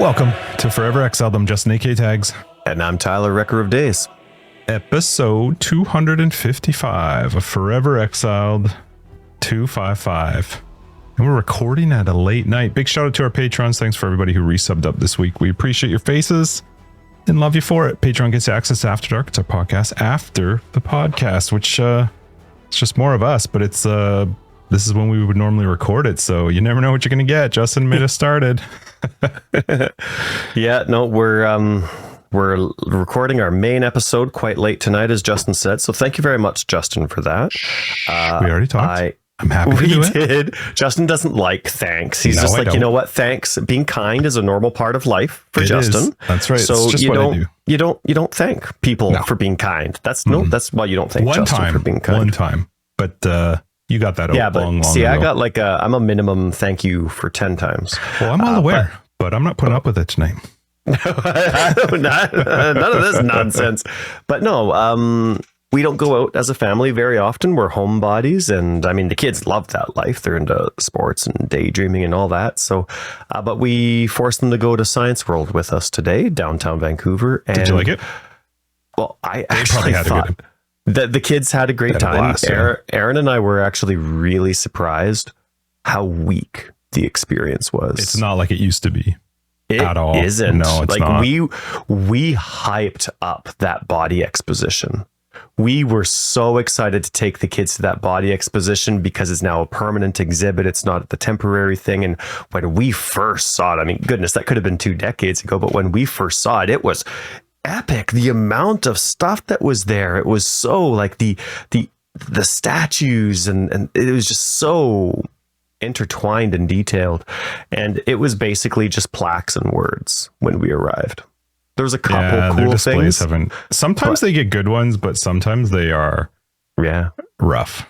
Welcome to Forever Exiled. I'm Justin AK Tags. And I'm Tyler, Wrecker of Days. Episode 255 of Forever Exiled 255. And we're recording at a late night. Big shout out to our patrons. Thanks for everybody who resubbed up this week. We appreciate your faces and love you for it. Patreon gets access to After Dark. It's our podcast after the podcast, which it's just more of us, but it's this is when we would normally record it, so you never know what you're gonna get. Justin made us started. Yeah, no, we're recording our main episode quite late tonight, as Justin said. So thank you very much, Justin, for that. We already talked. I'm happy to do it. We did. Justin doesn't like thanks. He's just like, you know what? Thanks. Being kind is a normal part of life for Justin. That's right. So it's just you don't thank people for being kind. That's why you don't thank Justin for being kind. One time, but you got that. Long ago. I got I'm a minimum thank you for 10 times. Well, I'm all aware, but I'm not putting up with it tonight. None of this nonsense. But no, we don't go out as a family very often. We're homebodies, and I mean the kids love that life. They're into sports and daydreaming and all that. So, but we forced them to go to Science World with us today, downtown Vancouver. And, did you like it? Well, I actually thought that the kids had a great time. Blast, Aaron and I were actually really surprised how weak the experience was. It's not like it used to be. At all. Isn't. No, it's not. We hyped up that body exposition. We were so excited to take the kids to that body exposition because it's now a permanent exhibit. It's not the temporary thing. And when we first saw it, I mean, goodness, that could have been 2 decades ago. But when we first saw it, it was epic. The amount of stuff that was there. It was so like the statues and it was just so intertwined and detailed, and it was basically just plaques and words when we arrived. There was a couple cool things. Sometimes they get good ones, but sometimes they are rough.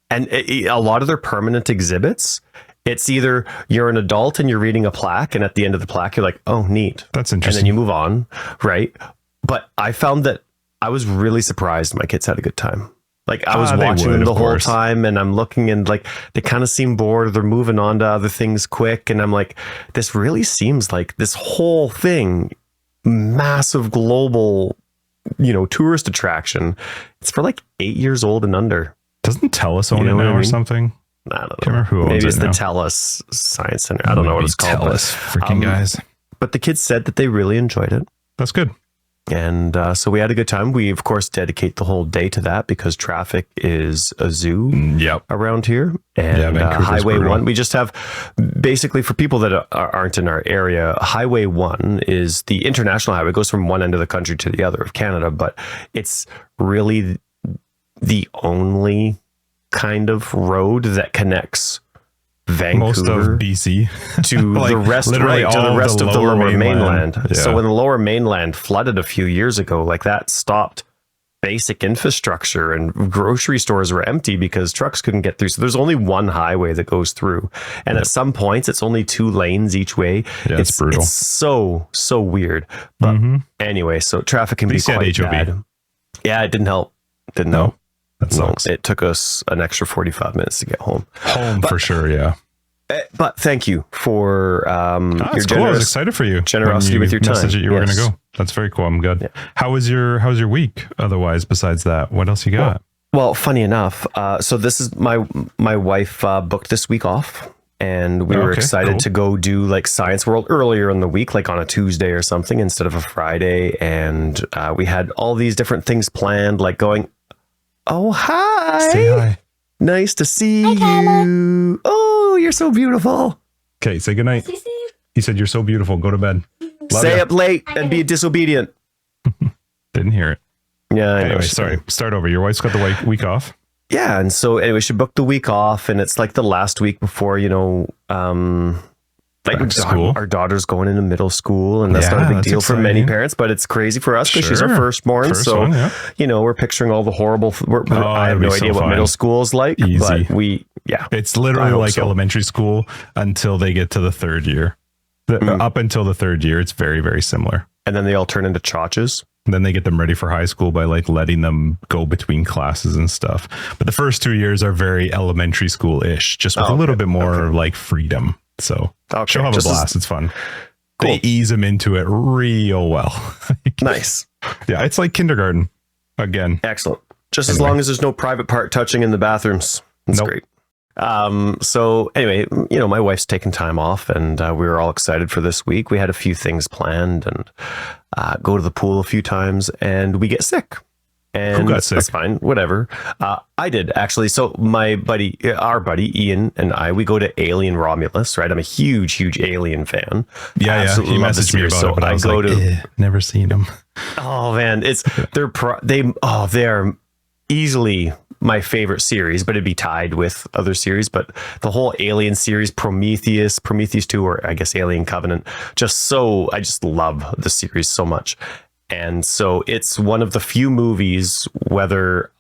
And a lot of their permanent exhibits, it's either you're an adult and you're reading a plaque, and at the end of the plaque you're like, oh neat, that's interesting, and then you move on, right? But I found that I was really surprised my kids had a good time. Like I was watching them the whole time, and I'm looking, and like they kind of seem bored, or they're moving on to other things quick, and I'm like, this really seems like this whole thing, massive global, tourist attraction. It's for like 8 years old and under. Doesn't TELUS own it now or something? I don't know. Can't remember who owns Maybe it's it now. The TELUS Science Center. I don't know what it's called. TELUS, freaking guys. But the kids said that they really enjoyed it. That's good. And so we had a good time. We, of course, dedicate the whole day to that because traffic is a zoo around here. And Highway 1, we just have, basically for people that aren't in our area, Highway 1 is the international highway. It goes from one end of the country to the other of Canada, but it's really the only kind of road that connects Vancouver, most of BC to like the rest, to the rest of the lower mainland. Yeah. So when the lower mainland flooded a few years ago, like that stopped basic infrastructure, and grocery stores were empty because trucks couldn't get through. So there's only one highway that goes through, and at some points it's only 2 lanes each way. Yeah, it's brutal. It's so weird. But anyway, so traffic can be quite bad. Yeah, it didn't help. Didn't help. That sucks. It took us an extra 45 minutes to get home. For sure, yeah. But thank you for your cool. I was excited for you. Generosity with your time. That you were going to go. That's very cool. I'm good. Yeah. How was your week? Otherwise, besides that, what else you got? Well, funny enough, so this is my wife booked this week off, and we were excited to go do like Science World earlier in the week, like on a Tuesday or something instead of a Friday, and we had all these different things planned, like going. Oh, hi. Say hi. Nice to see you. Oh, you're so beautiful. Okay, say goodnight. He said, you're so beautiful. Go to bed. Stay up late and be disobedient. Didn't hear it. Yeah. Anyway, sorry. Start over. Your wife's got the week off. Yeah. And so anyway, she booked the week off, and it's like the last week before, like our daughter's going into middle school, and that's not a big deal for many parents, but it's crazy for us because she's our firstborn. We're picturing all the horrible. I have no idea what middle school is like, but it's literally like elementary school until they get to the 3rd year. Up until the 3rd year, it's very, very similar. And then they all turn into chotches. Then they get them ready for high school by like letting them go between classes and stuff. But the first 2 years are very elementary school-ish, just with a little bit more like freedom. So she'll have a blast. It's fun. They ease them into it real well. Nice. Yeah, it's like kindergarten again. Excellent. Just as long as there's no private part touching in the bathrooms. That's great. So anyway, my wife's taking time off, and we were all excited for this week. We had a few things planned and go to the pool a few times, and we get sick. And who got sick? That's fine. Whatever. I did, actually. So our buddy Ian and I, we go to Alien Romulus, right? I'm a huge Alien fan. Yeah. He messaged me about it, but I was like, never seen them. Oh man, they're easily my favorite series, but it'd be tied with other series. But the whole Alien series, Prometheus 2, or I guess Alien Covenant, I just love the series so much. And so it's one of the few movies, whether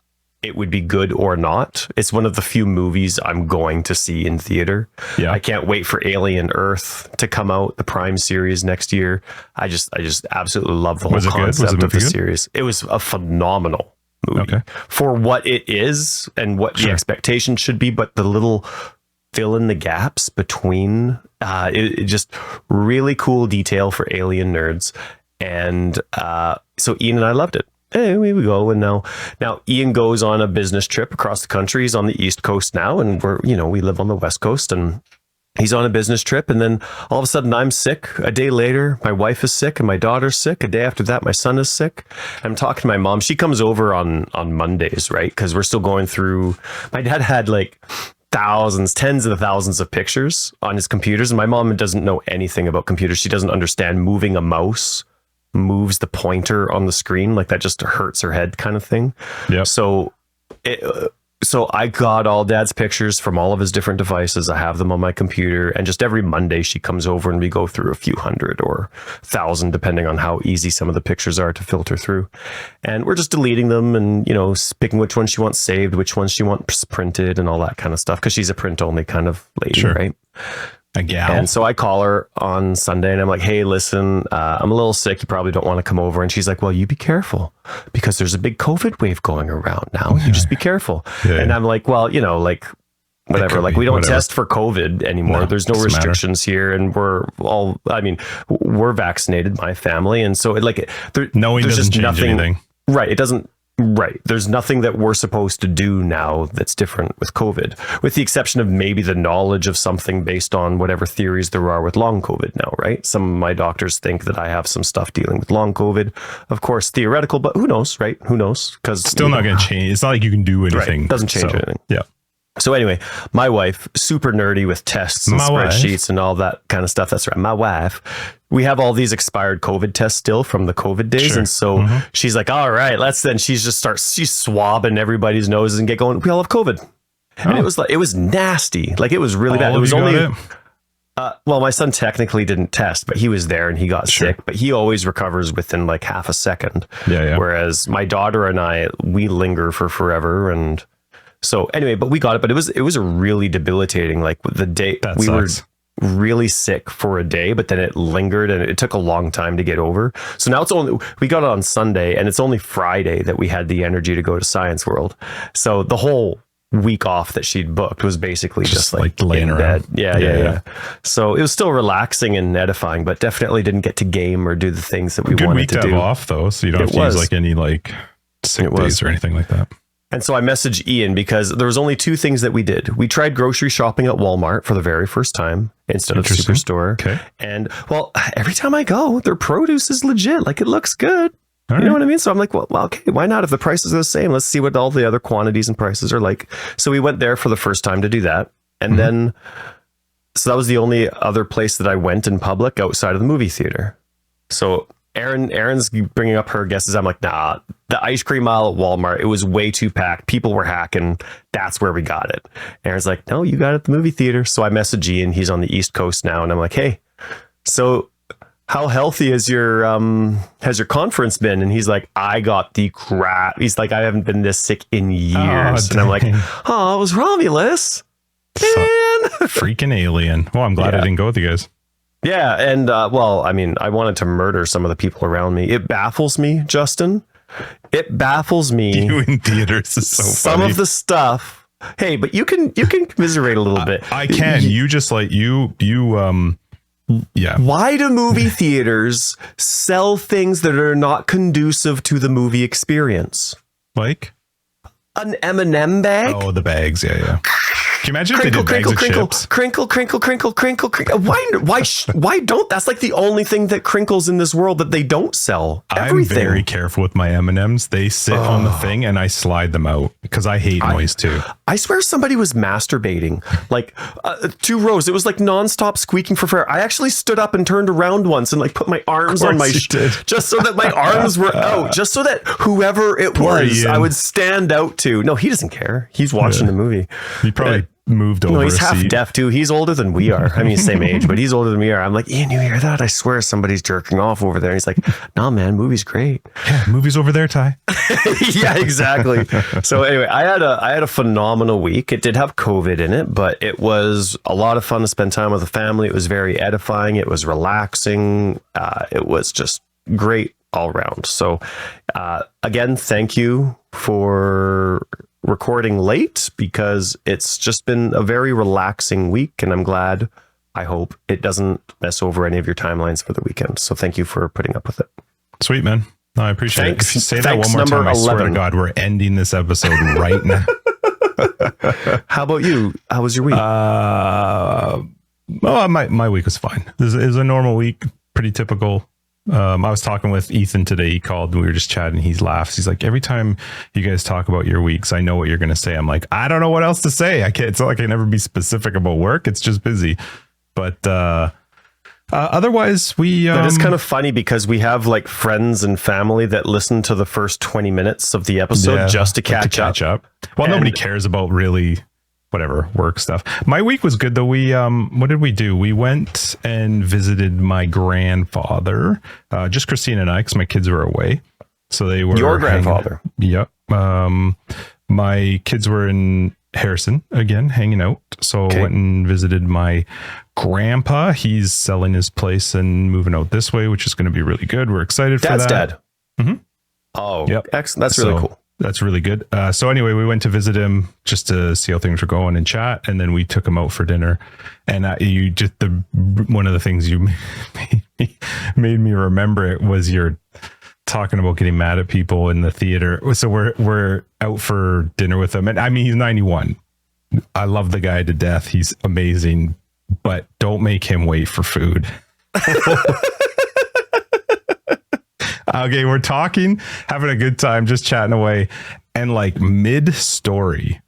it would be good or not, it's one of the few movies I'm going to see in theater. Yeah. I can't wait for Alien Earth to come out, the Prime series next year. I just absolutely love the whole concept of the series. It was a phenomenal movie for what it is and what the expectation should be, but the little fill in the gaps between it just really cool detail for Alien nerds. And so Ian and I loved it. Anyway, we go, and now Ian goes on a business trip across the country. He's on the East Coast now, and we live on the West Coast, and he's on a business trip. And then all of a sudden I'm sick. A day later, my wife is sick and my daughter's sick. A day after that, my son is sick. I'm talking to my mom. She comes over on Mondays, right? Because we're still going through. My dad had like tens of thousands of pictures on his computers, and my mom doesn't know anything about computers. She doesn't understand moving a mouse moves the pointer on the screen, like that just hurts her head kind of thing. Yeah. So I got all Dad's pictures from all of his different devices. I have them on my computer, and just every Monday she comes over and we go through a few hundred or 1,000, depending on how easy some of the pictures are to filter through. And we're just deleting them and, picking which ones she wants saved, which ones she wants printed and all that kind of stuff. Cause she's a print only kind of lady, right? A gal. And so I call her on Sunday and I'm like, hey, listen, I'm a little sick. You probably don't want to come over. And she's like, well, you be careful because there's a big COVID wave going around now. You just be careful. And I'm like, well, whatever. Like we don't test for COVID anymore. No, there's no restrictions here. And we're vaccinated, my family. And so knowing doesn't change anything. Right. It doesn't. Right. There's nothing that we're supposed to do now that's different with COVID, with the exception of maybe the knowledge of something based on whatever theories there are with long COVID now, right? Some of my doctors think that I have some stuff dealing with long COVID. Of course, theoretical, but who knows, right? Who knows? Because still not going to change. It's not like you can do anything. Right. Doesn't change anything. Yeah. So anyway, my wife, super nerdy with tests and spreadsheets and all that kind of stuff. That's right. My wife. We have all these expired COVID tests still from the COVID days. Sure. And so she's like, all right, she's swabbing everybody's noses and get going. We all have COVID. And it was nasty. Like it was really bad. It was only, well, my son technically didn't test, but he was there and he got sick, but he always recovers within like half a second. Yeah. Whereas my daughter and I, we linger for forever. And so anyway, but we got it, but it was a really debilitating, like the day we were really sick for a day, but then it lingered and it took a long time to get over. So now we got it on Sunday and it's only Friday that we had the energy to go to Science World. So the whole week off that she'd booked was basically just like laying around. Yeah. So it was still relaxing and edifying, but definitely didn't get to game or do the things that we wanted to do. Good week to have off though, so you don't have to use like any like sick days or anything like that. And so I messaged Ian because there was only two things that we did. We tried grocery shopping at Walmart for the very first time instead of Superstore. Okay. And well, every time I go, their produce is legit. Like it looks good. You know what I mean? So I'm like, well, okay, why not? If the prices are the same, let's see what all the other quantities and prices are like. So we went there for the first time to do that. And then, so that was the only other place that I went in public outside of the movie theater. So Aaron's bringing up her guesses. I'm like, nah, the ice cream aisle at Walmart, it was way too packed. People were hacking. That's where we got it. Aaron's like, no, you got it at the movie theater. So I messaged Ian. He's on the East Coast now. And I'm like, hey, so how healthy has your conference been? And he's like, I got the crap. He's like, I haven't been this sick in years. And I'm like, oh, it was Romulus. Man. Freaking alien. Well, I'm glad I didn't go with you guys. Yeah. And well, I mean, I wanted to murder some of the people around me. It baffles me, Justin. It baffles me. You in theaters is so some funny. Of the stuff. Hey, but you can commiserate a little bit. I can. You just like you Yeah. Why do movie theaters sell things that are not conducive to the movie experience? Like an M&M bag? Oh, the bags. Yeah. Can you imagine if they did bags of chips? Crinkle. Why don't? That's like the only thing that crinkles in this world that they don't sell. Everything. I'm very careful with my M&Ms. They sit on the thing and I slide them out because I hate noise too. I swear somebody was masturbating like 2 rows. It was like nonstop squeaking for forever. I actually stood up and turned around once and like put my arms on my just so that my arms were out, just so that whoever it was, I would stand out to. No, he doesn't care. He's watching the movie. He probably moved over. No, he's half deaf too. He's older than we are. I mean, same age, but he's older than we are. I'm like, Ian, you hear that? I swear somebody's jerking off over there. And he's like, nah, man, movie's great. Yeah, movie's over there, Ty. Yeah, exactly. So anyway, I had a phenomenal week. It did have COVID in it, but it was a lot of fun to spend time with the family. It was very edifying. It was relaxing. It was just great all around. So again, thank you for recording late because it's just been a very relaxing week, and I'm glad, I hope it doesn't mess over any of your timelines for the weekend. So thank you for putting up with it. Sweet, man. No, I appreciate it. If you say that one more time, I swear to God, we're ending this episode right now. How about you? How was your week? My week was fine. It was a normal week, pretty typical. I was talking with Ethan today. He called and we were just chatting. He laughs. He's like, every time you guys talk about your weeks, I know what you're going to say. I'm like, I don't know what else to say. It's not like I can never be specific about work. It's just busy. But otherwise, that is kind of funny because we have like friends and family that listen to the first 20 minutes of the episode just to catch up. Well, nobody cares about really whatever work stuff. My week was good though. We what did we do? We went and visited my grandfather, just Christine and I, because my kids were away. So they were your grandfather. Yep. My kids were in Harrison again, hanging out. So I went and visited my grandpa. He's selling his place and moving out this way, which is going to be really good. We're excited for that. Dad's dad. Mm-hmm. Oh, yep. Excellent. That's really cool. That's really good. So anyway, we went to visit him just to see how things were going and chat, and then we took him out for dinner. And one of the things you made me remember it was your talking about getting mad at people in the theater. So we're out for dinner with him, and I mean he's 91. I love the guy to death. He's amazing, but don't make him wait for food. Okay, we're talking, having a good time, just chatting away. And like mid-story,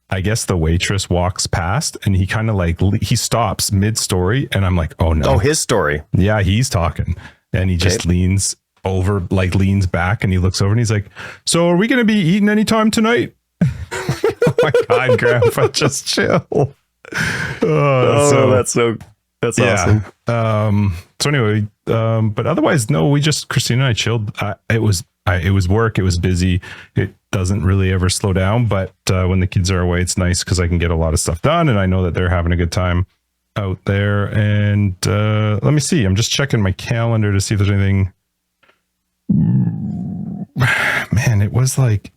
I guess the waitress walks past and he kind of like, he stops mid-story. And I'm like, oh no. Oh, his story. Yeah, he's talking. And he just leans over, like leans back and he looks over and he's like, so are we going to be eating anytime tonight? Oh my God, Grandpa, just chill. That's awesome. So anyway, but otherwise, no, Christine and I chilled. It was work. It was busy. It doesn't really ever slow down, but when the kids are away, it's nice because I can get a lot of stuff done and I know that they're having a good time out there. And let me see. I'm just checking my calendar to see if there's anything. Man, it was like...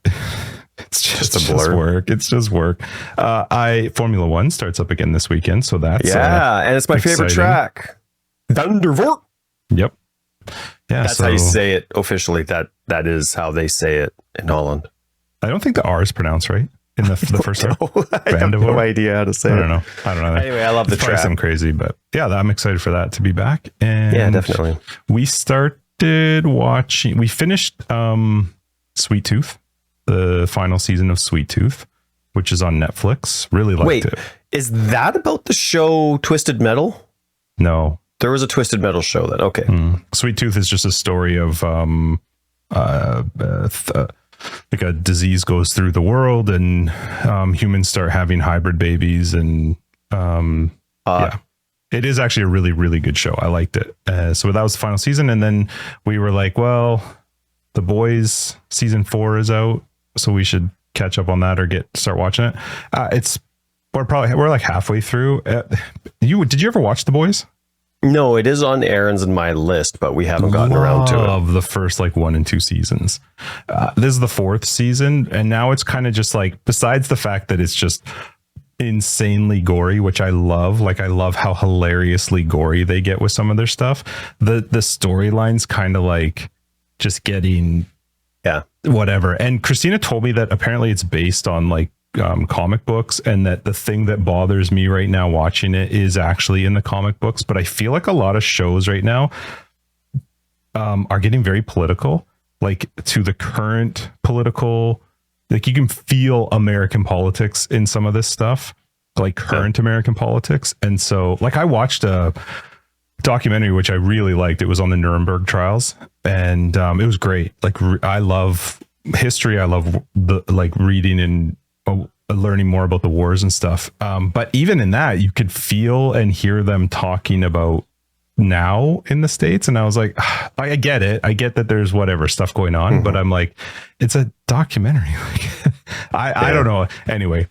It's just a blur. Work. It's just work. Formula One starts up again this weekend, so that's and it's my favorite track, Thundervort. Yep. Yeah, that's how you say it officially. That is how they say it in Holland. I don't think the R is pronounced right in the first part. I have no idea how to say it. I don't know. Anyway, I love the track. I'm crazy, but yeah, I'm excited for that to be back. And yeah, definitely. We finished Sweet Tooth. The final season of Sweet Tooth, which is on Netflix. Really liked it. Is that about the show Twisted Metal? No. There was a Twisted Metal show then. Okay. Sweet Tooth is just a story of like a disease goes through the world and humans start having hybrid babies and yeah. It is actually a really, really good show. I liked it. So that was the final season. And then we were like, well, The Boys season 4 is out. So we should catch up on that or start watching it. We're like halfway through. Did you ever watch The Boys? No, it is on Aaron's and my list, but we haven't gotten around to it. Of the first like 1 and 2 seasons. This is the 4th season, and now it's kind of just like, besides the fact that it's just insanely gory, which I love. Like, I love how hilariously gory they get with some of their stuff. The storyline's kind of like just getting whatever. And Christina told me that apparently it's based on like comic books, and that the thing that bothers me right now watching it is actually in the comic books. But I feel like a lot of shows right now are getting very political, like to the current political, like you can feel American politics in some of this stuff, like current American politics. And so like I watched a documentary which I really liked. It was on the Nuremberg trials, and it was great. Like I love history. I love the like reading and learning more about the wars and stuff. But even in that, you could feel and hear them talking about now in the States. And I was like, I get it. I get that there's whatever stuff going on, but I'm like, it's a documentary. I don't know. Anyway,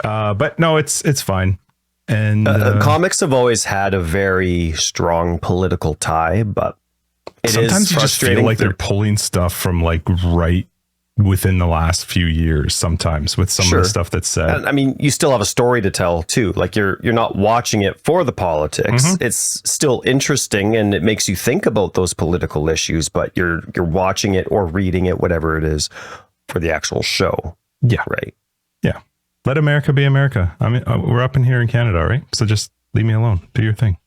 but no, it's fine. And comics have always had a very strong political tie, but sometimes you just feel like they're pulling stuff from like right within the last few years, sometimes with some of the stuff that's said. And, I mean, you still have a story to tell too. Like you're not watching it for the politics. It's still interesting and it makes you think about those political issues, but you're watching it or reading it, whatever it is, for the actual show. Yeah. Right. Yeah. Let America be America. I mean, we're up in here in Canada, right? So just leave me alone. Do your thing.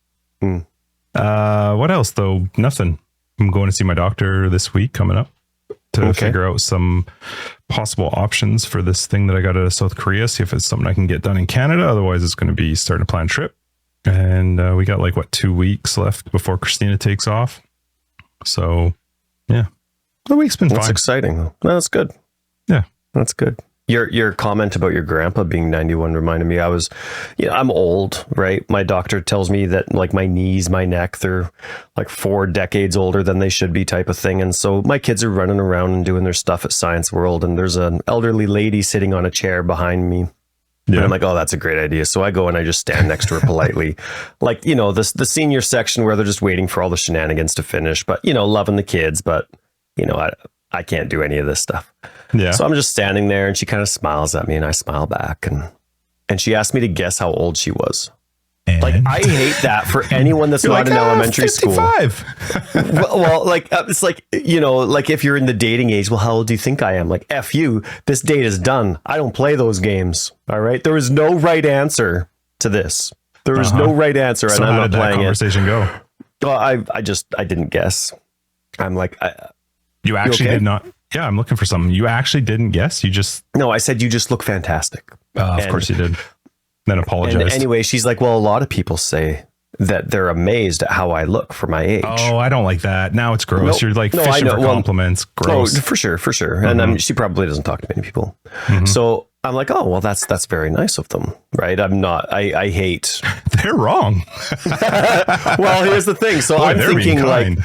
What else though? Nothing. I'm going to see my doctor this week coming up to figure out some possible options for this thing that I got out of South Korea. See if it's something I can get done in Canada. Otherwise, it's going to be starting to plan a trip. And we got like 2 weeks left before Christina takes off. So yeah, the week's been fine. That's exciting. No, that's good. Yeah, that's good. Your comment about your grandpa being 91 reminded me, I'm old, right? My doctor tells me that like my knees, my neck, they're like 4 decades older than they should be type of thing. And so my kids are running around and doing their stuff at Science World. And there's an elderly lady sitting on a chair behind me. Yeah. And I'm like, oh, that's a great idea. So I go and I just stand next to her politely, like, the senior section where they're just waiting for all the shenanigans to finish, but, loving the kids. But, I can't do any of this stuff. Yeah. So I'm just standing there and she kind of smiles at me and I smile back. And she asked me to guess how old she was. And? Like, I hate that for anyone that's not in elementary 55. School. well, like, it's like, like if you're in the dating age, well, how old do you think I am? Like, F you, this date is done. I don't play those games. All right. There is no right answer to this. There is no right answer. So and I'm how not did playing that conversation go? Well, I didn't guess. I'm like, you actually did not. Yeah, I'm looking for something. You actually didn't guess. You just. No, I said you just look fantastic. Of course you did. Then apologized. And anyway, she's like, well, a lot of people say that they're amazed at how I look for my age. Oh, I don't like that. Now it's gross. You're like fishing for compliments. Gross. Oh, for sure. And I mean, she probably doesn't talk to many people. So I'm like, oh, well, that's very nice of them. Right. I'm not. I hate. They're wrong. Well, here's the thing. So I'm thinking like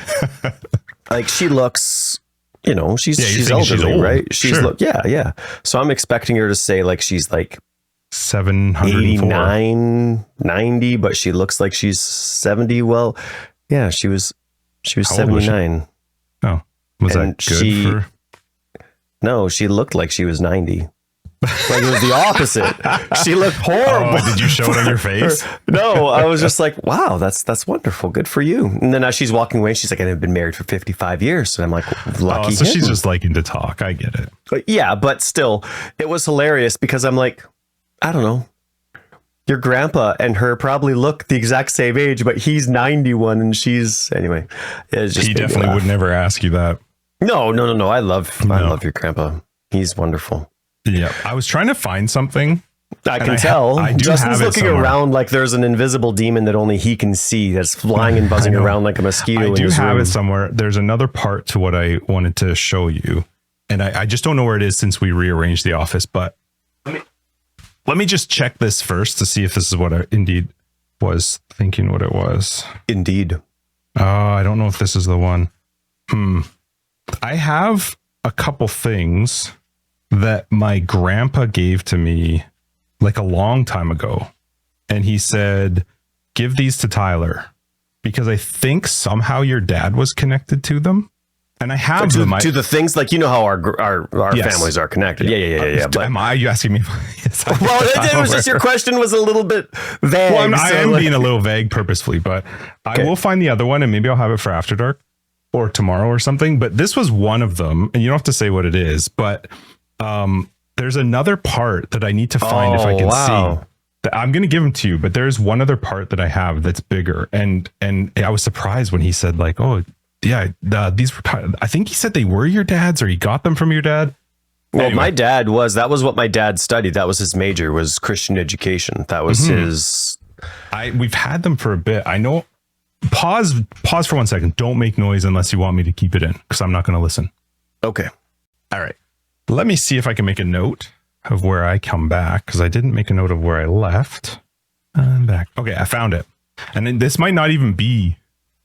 she looks. She's elderly, old. Right? She's sure. Yeah. So I'm expecting her to say like she's like 789, 90, but she looks like she's 70. Well, yeah, she was 79. Oh, was that good No, she looked like she was 90. Like it was the opposite. She looked horrible. Oh, did you show it on your face? No, I was just like, wow, that's wonderful. Good for you. And then as she's walking away, she's like, I've been married for 55 years. And I'm like, lucky. So she's just liking to talk. I get it. But yeah, but still, it was hilarious because I'm like, I don't know. Your grandpa and her probably look the exact same age, but he's 91 and she's anyway. It's just he definitely would never ask you that. No. I love your grandpa. He's wonderful. Yeah, I was trying to find something. I can tell. Justin's looking around like there's an invisible demon that only he can see that's flying and buzzing around like a mosquito. I do have it somewhere. There's another part to what I wanted to show you, and I just don't know where it is since we rearranged the office. But let me just check this first to see if this is what I indeed was thinking what it was. Indeed. I don't know if this is the one. I have a couple things that my grandpa gave to me like a long time ago. And he said, give these to Tyler because I think somehow your dad was connected to them. And I have them. To the things like, you know how our Yes. families are connected. Yeah. But, Are you asking me? Yes, well, it was just, your question was a little bit vague. Well, I am being a little vague purposefully, but I will find the other one and maybe I'll have it for after dark or tomorrow or something. But this was one of them, and you don't have to say what it is, but there's another part that I need to find if I can see. I'm going to give them to you, but there's one other part that I have that's bigger. And I was surprised when he said like, oh yeah, these were, I think he said they were your dad's or he got them from your dad. Well, anyway. That was what my dad studied. That was his major, was Christian education. That was his. We've had them for a bit. I know. Pause for 1 second. Don't make noise unless you want me to keep it in, because I'm not going to listen. Okay. All right. Let me see if I can make a note of where I come back, because I didn't make a note of where I left. I'm back. Okay, I found it. And then this might not even be.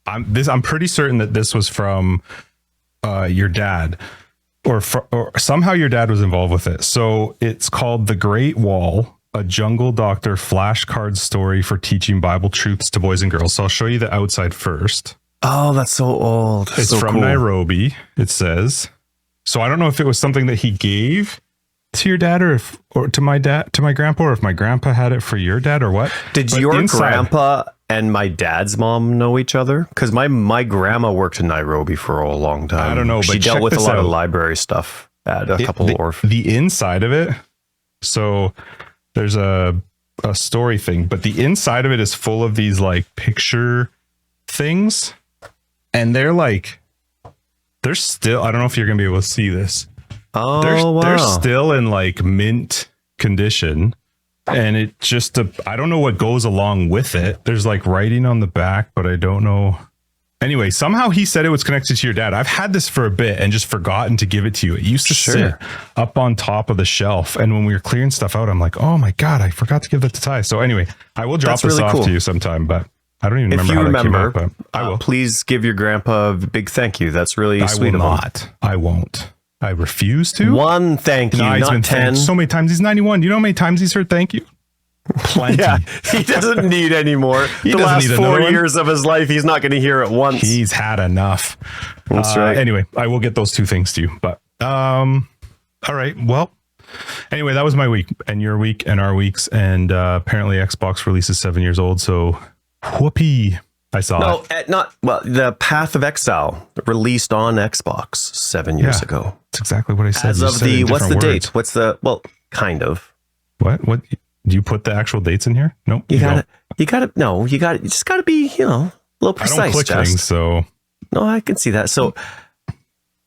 I'm pretty certain that this was from your dad, or somehow your dad was involved with it. So it's called The Great Wall, a Jungle Doctor flashcard story for teaching Bible truths to boys and girls. So I'll show you the outside first. Oh, that's so old. It's so from cool. Nairobi, it says. So I don't know if it was something that he gave to your dad or to my grandpa, or if my grandpa had it for your dad or what. Did your grandpa and my dad's mom know each other? Because my grandma worked in Nairobi for a long time. I don't know, but she dealt with a lot of library stuff at a couple of orphans. The inside of it, so there's a story thing, but the inside of it is full of these like picture things, and they're still, I don't know if you're gonna be able to see this. Oh, they're still in like mint condition, and it just I don't know what goes along with it. There's like writing on the back, but I don't know. Anyway, somehow he said it was connected to your dad. I've had this for a bit and just forgotten to give it to you. It used to sit up on top of the shelf, and when we were clearing stuff out, I'm like, oh my god, I forgot to give that to Ty. So anyway, I will drop this off to you sometime, but I don't even remember how that came out, but I will. Please give your grandpa a big thank you. That's really sweet of him. I won't. I refuse to. One thank you, he's not been 10. So many times. He's 91. You know how many times he's heard thank you? Plenty. Yeah, he doesn't need any more. The last 4 years of his life, he's not going to hear it once. He's had enough. That's right. Anyway, I will get those two things to you. But all right. Well, anyway, that was my week and your week and our weeks. And apparently Xbox release is 7 years old. So whoopee. I saw it. The Path of Exile released on Xbox 7 years ago. That's exactly what I said. As of what's the date? What's the, kind of. What? Do you put the actual dates in here? No, you just gotta be, a little precise. I don't click things, so. No, I can see that. So,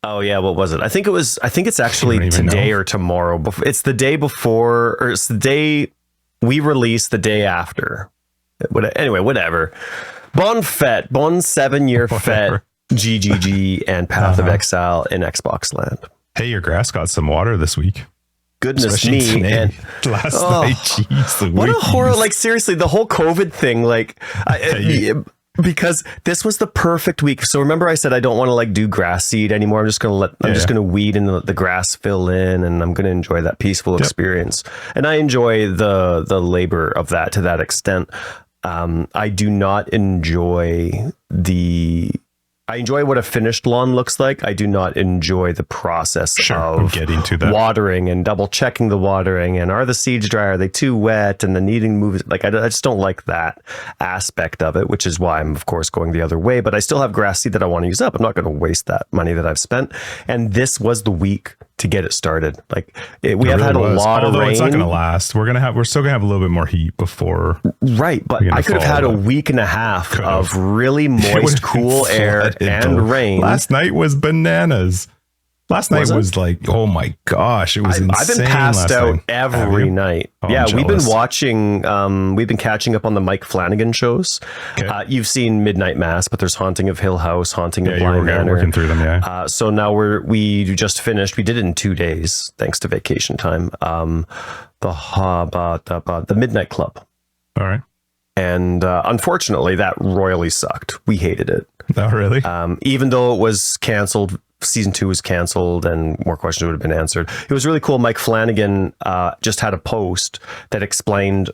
oh yeah, what was it? I think it's actually today or tomorrow. It's the day before, or it's the day we release, the day after. Anyway, whatever. Bon 7-year fete, GGG, and Path of Exile in Xbox land. Hey, your grass got some water this week. Goodness especially me. Today. And last night, jeez, what a horror. Like, seriously, the whole COVID thing, because this was the perfect week. So remember I said I don't want to do grass seed anymore. I'm just going to weed and the grass fill in, and I'm going to enjoy that peaceful experience. And I enjoy the labor of that to that extent. I do not enjoy I enjoy what a finished lawn looks like. I do not enjoy the process of getting to that, watering and double checking the watering, and are the seeds dry? Are they too wet? And the needing moves. I just don't like that aspect of it, which is why I'm of course going the other way. But I still have grass seed that I want to use up. I'm not going to waste that money that I've spent. And this was the week to get it started. We have had a lot of rain. It's not going to last. We're still going to have a little bit more heat before. Right, but I could have had a week and a half of really moist, cool air and rain. Last night was bananas. Last night was oh my gosh, it was insane. I've been passed out every night. We've been watching, we've been catching up on the Mike Flanagan shows. Okay. You've seen Midnight Mass, but there's Haunting of Hill House, Haunting of Blind Manor. Working through them, so now we just finished. We did it in 2 days, thanks to vacation time. The Midnight Club. All right. And unfortunately, that royally sucked. We hated it. Oh, really? Even though it was canceled. Season 2 was canceled and more questions would have been answered. It was really cool. Mike Flanagan just had a post that explained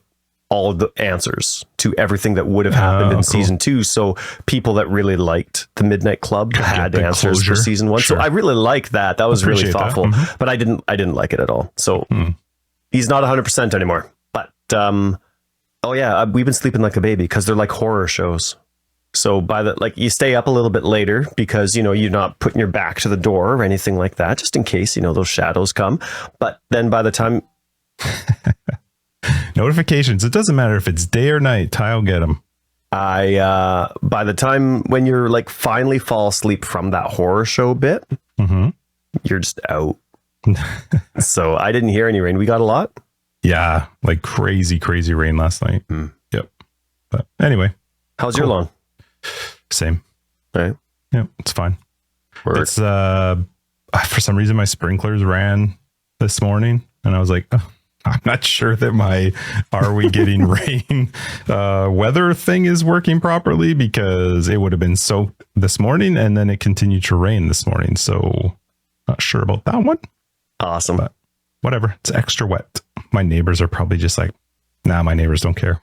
all of the answers to everything that would have happened in season 2. So people that really liked the Midnight Club had answers for season 1. Sure. So I really liked that. That was really thoughtful. Mm-hmm. But I didn't like it at all. So he's not 100% anymore. But we've been sleeping like a baby because they're like horror shows. So you stay up a little bit later because, you're not putting your back to the door or anything like that, just in case, those shadows come. But then by the time notifications, it doesn't matter if it's day or night, Ty will get them. By the time when you're like finally fall asleep from that horror show bit, you're just out. So I didn't hear any rain. We got a lot. Yeah. Like crazy rain last night. Yep. But anyway, how's your lawn? Same. Right. Yep. It's fine. It's, for some reason my sprinklers ran this morning and I was like, I'm not sure that are we getting rain weather thing is working properly, because it would have been soaked this morning and then it continued to rain this morning. So not sure about that one. Awesome. But whatever. It's extra wet. My neighbors are probably just like, nah, my neighbors don't care.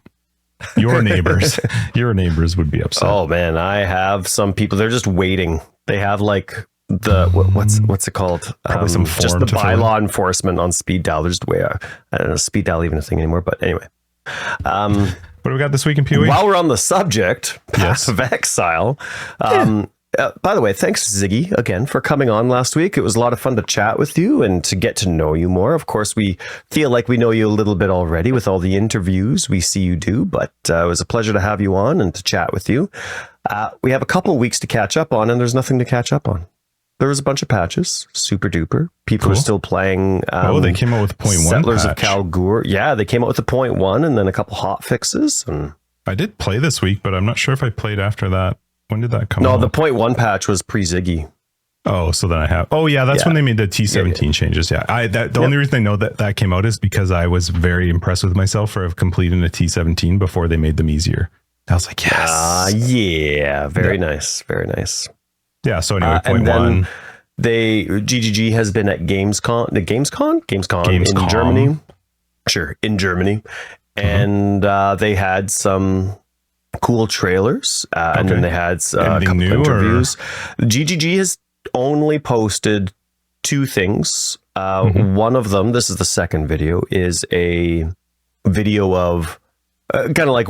Your neighbors would be upset. Oh man, I have some people, they're just waiting. They have like what's it called? Probably some form just the bylaw enforcement on speed dial. There's I don't know, speed dial even a thing anymore. But anyway, what do we got this week in PoE? While we're on the subject, Path of Exile. By the way, thanks Ziggy again for coming on last week. It was a lot of fun to chat with you and to get to know you more. Of course, we feel like we know you a little bit already with all the interviews we see you do, but it was a pleasure to have you on and to chat with you. We have a couple of weeks to catch up on, and there's nothing to catch up on. There was a bunch of patches, super duper. People are still playing. They came out with 0.1 Settlers patch. of Kalguur. Yeah, they came out with the 0.1 and then a couple hot fixes. And I did play this week, but I'm not sure if I played after that. When did that come out? No, the 0.1 patch was pre-Ziggy. Oh, so then I have. Oh, yeah, that's when they made the T17 changes. Yeah, the only reason I know that came out is because I was very impressed with myself for completing a T17 before they made them easier. I was like, yes. Yeah, very nice. Very nice. Yeah, so anyway, 0.1. GGG has been at Gamescom in Germany. Sure, in Germany. And they had some cool trailers. And then they had a couple interviews. GGG has only posted 2 things. One of them, this is the second video, is a video of kind of like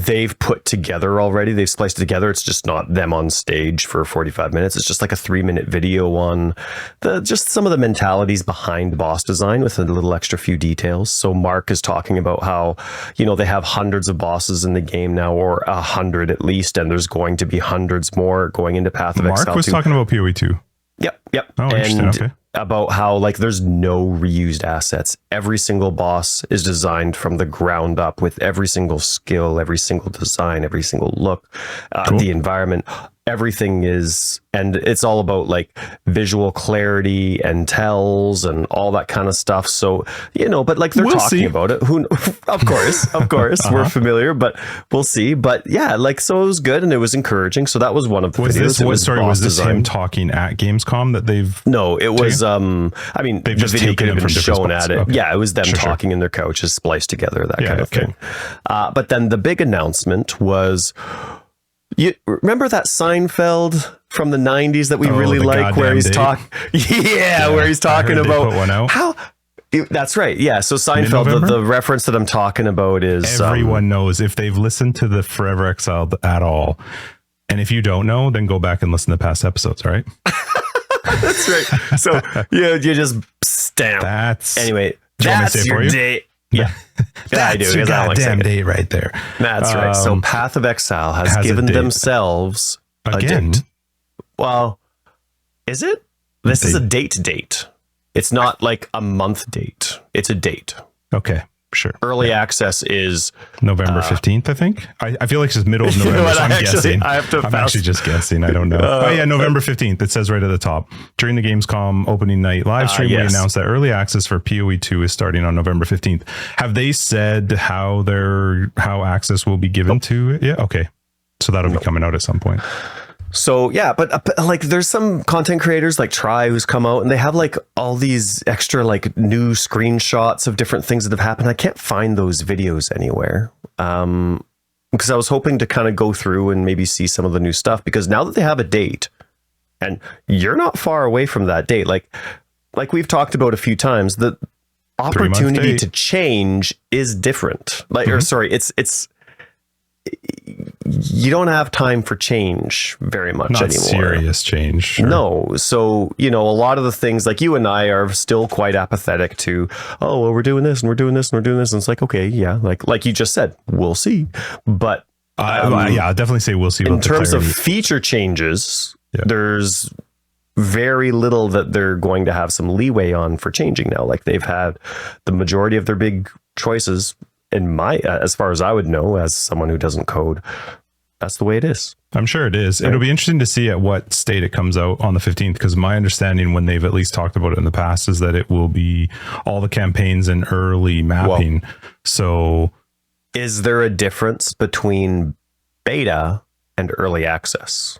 they've put together already. They've spliced it together. It's just not them on stage for 45 minutes. It's just like a 3-minute video on just some of the mentalities behind boss design with a little extra few details. So Mark is talking about how, they have hundreds of bosses in the game now, or 100 at least, and there's going to be hundreds more going into Path of Exile. Mark was talking about PoE 2. Yep. Oh, interesting. Okay. About how there's no reused assets. Every single boss is designed from the ground up with every single skill, every single design, every single look, the environment. Everything is, and it's all about visual clarity and tells and all that kind of stuff. So, but they're talking about it. Of course, we're familiar, but we'll see. But yeah, so it was good and it was encouraging. So that was one of the videos. Was this him talking at Gamescom that they've? No, it was, the video could have been shown at it. Okay. Yeah, it was them talking in their couches, spliced together, that kind of thing. But then the big announcement was, you remember that Seinfeld from the 90s that we really like, where he's talking? Where he's talking about how. That's right. Yeah. So Seinfeld, the reference that I'm talking about is everyone knows if they've listened to the Forever Exiled at all. And if you don't know, then go back and listen to past episodes. All right. That's right. So you just stamp. Anyway, that's your date. Yeah, that's your goddamn date right there. That's right. So Path of Exile has given themselves a date. Well, is it? This is a date. It's not like a month date. It's a date. Okay, sure. Early access is November 15th, I think. I feel like it's middle of November, so I'm guessing. I'm actually just guessing. I don't know. November 15th. It says right at the top. During the Gamescom opening night live stream, we announced that early access for PoE 2 is starting on November 15th. Have they said how access will be given to it? Yeah, okay. So that'll be coming out at some point. So yeah, but like there's some content creators like Try who's come out and they have like all these extra like new screenshots of different things that have happened. I can't find those videos anywhere. Because I was hoping to kind of go through and maybe see some of the new stuff, because now that they have a date and you're not far away from that date, like we've talked about a few times, the opportunity to change is different. Like, or sorry, it's you don't have time for change very much anymore. Serious change. Sure. No. So, a lot of the things like you and I are still quite apathetic to, oh, well, we're doing this and we're doing this and we're doing this. And it's like, okay, yeah. Like you just said, we'll see. But I'll definitely say we'll see. In terms of feature changes, there's very little that they're going to have some leeway on for changing now. Like they've had the majority of their big choices in as far as I would know, as someone who doesn't code, that's the way it is. I'm sure it is. Right. It'll be interesting to see at what state it comes out on the 15th, because my understanding when they've at least talked about it in the past is that it will be all the campaigns and early mapping. Well, so is there a difference between beta and early access?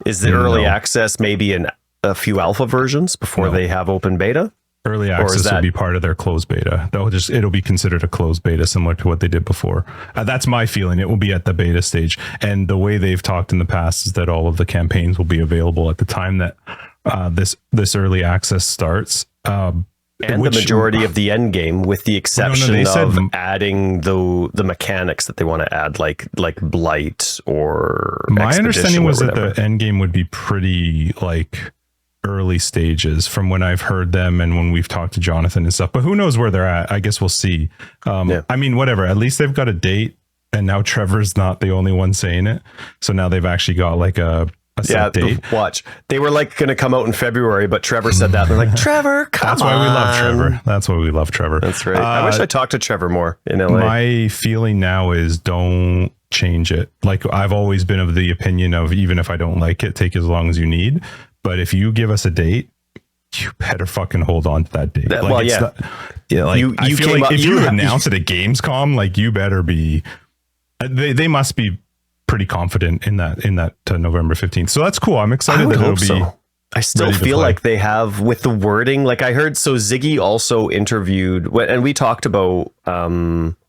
Is the early access maybe in a few alpha versions before they have open beta? Early access will be part of their closed beta. It'll be considered a closed beta, similar to what they did before. That's my feeling. It will be at the beta stage. And the way they've talked in the past is that all of the campaigns will be available at the time that this early access starts. And the majority of the end game, with the exception of adding the mechanics that they want to add, like blight or my understanding was that the end game would be pretty like early stages from when I've heard them and when we've talked to Jonathan and stuff, but who knows where they're at. I guess we'll see. I mean, whatever, at least they've got a date, and now Trevor's not the only one saying it. So now they've actually got like a set date. Watch. They were like going to come out in February, but Trevor said that. They're like, Trevor, come on. That's why we love Trevor. That's why we love Trevor. That's right. I wish I talked to Trevor more in LA. My feeling now is don't change it. Like I've always been of the opinion of, even if I don't like it, take as long as you need. But if you give us a date, you better fucking hold on to that date. I feel like if you announce it at Gamescom, like you better be. They must be pretty confident in that November 15th. So that's cool. I'm excited that it'll be. I still feel like they have with the wording. Like I heard, so Ziggy also interviewed, and we talked about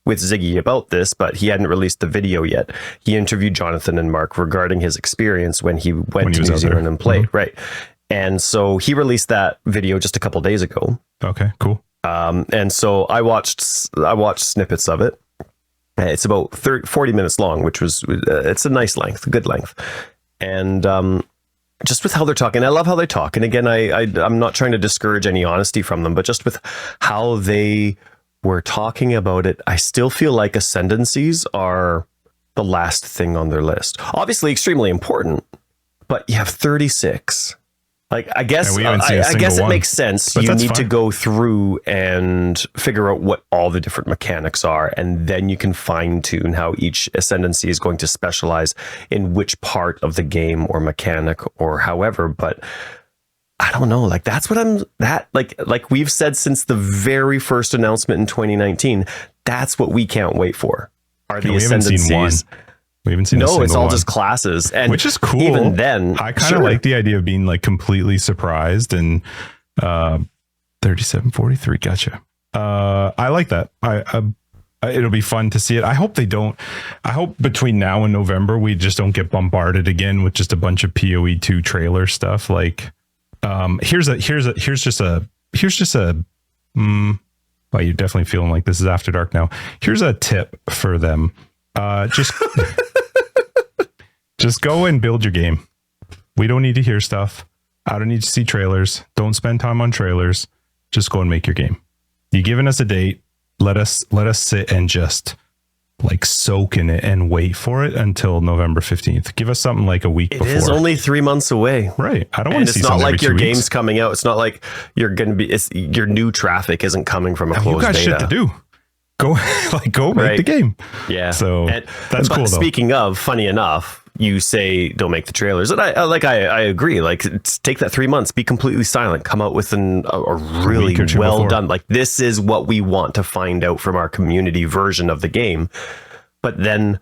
with Ziggy about this, but he hadn't released the video yet. He interviewed Jonathan and Mark regarding his experience when he went to New Zealand and played. Right. And so he released that video just a couple days ago. Okay, cool. And so I watched snippets of it. It's about 40 minutes long, which was, it's a nice length, a good length. And just with how they're talking, I love how they talk. And again, I'm not trying to discourage any honesty from them, but just with how they were talking about it, I still feel like ascendancies are the last thing on their list. Obviously extremely important, but you have 36. Like, I guess, I guess it makes sense. You need to go through and figure out what all the different mechanics are, and then you can fine tune how each ascendancy is going to specialize in which part of the game or mechanic or however. But I don't know. Like, that's what like we've said since the very first announcement in 2019. That's what we can't wait for. Are the ascendancies? We haven't seen it's all just classes, and which is cool. Even then, I kind of like the idea of being like completely surprised. And 3743, gotcha. I like that. It'll be fun to see it. I hope they don't. I hope between now and November we just don't get bombarded again with just a bunch of PoE 2 trailer stuff. Like, here's just a. Well, you're definitely feeling like this is After Dark now. Here's a tip for them. Just go and build your game. We don't need to hear stuff. I don't need to see trailers. Don't spend time on trailers. Just go and make your game. You've given us a date. Let us sit and just like soak in it and wait for it until November 15th. Give us something like a week before. It is only 3 months away. Right. I don't want to see something. It's not like your game's coming out. It's not like you're going to be, your new traffic isn't coming from a closed beta. You got shit to do. Go make the game. Yeah. So that's cool though. Speaking of, funny enough, you say don't make the trailers, and I agree. Like, take that 3 months, be completely silent, come out with a really well done. Like, this is what we want to find out from our community version of the game. But then,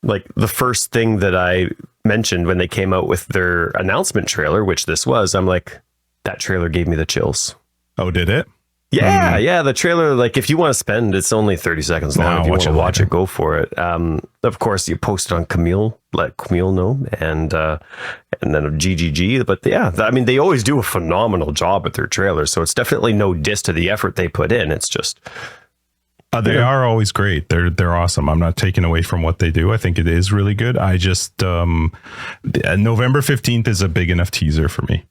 like, the first thing that I mentioned when they came out with their announcement trailer, which this was, I'm like, that trailer gave me the chills. Oh, did it? Yeah, the trailer, like if you want to spend, it's only 30 seconds long. If you want to watch it, go for it. Of course, you post it on Camille, let Camille know, and then a GGG. But yeah, I mean, they always do a phenomenal job with their trailers, so it's definitely no diss to the effort they put in. It's just they are always great. They're awesome. I'm not taking away from what they do. I think it is really good. I just November 15th is a big enough teaser for me.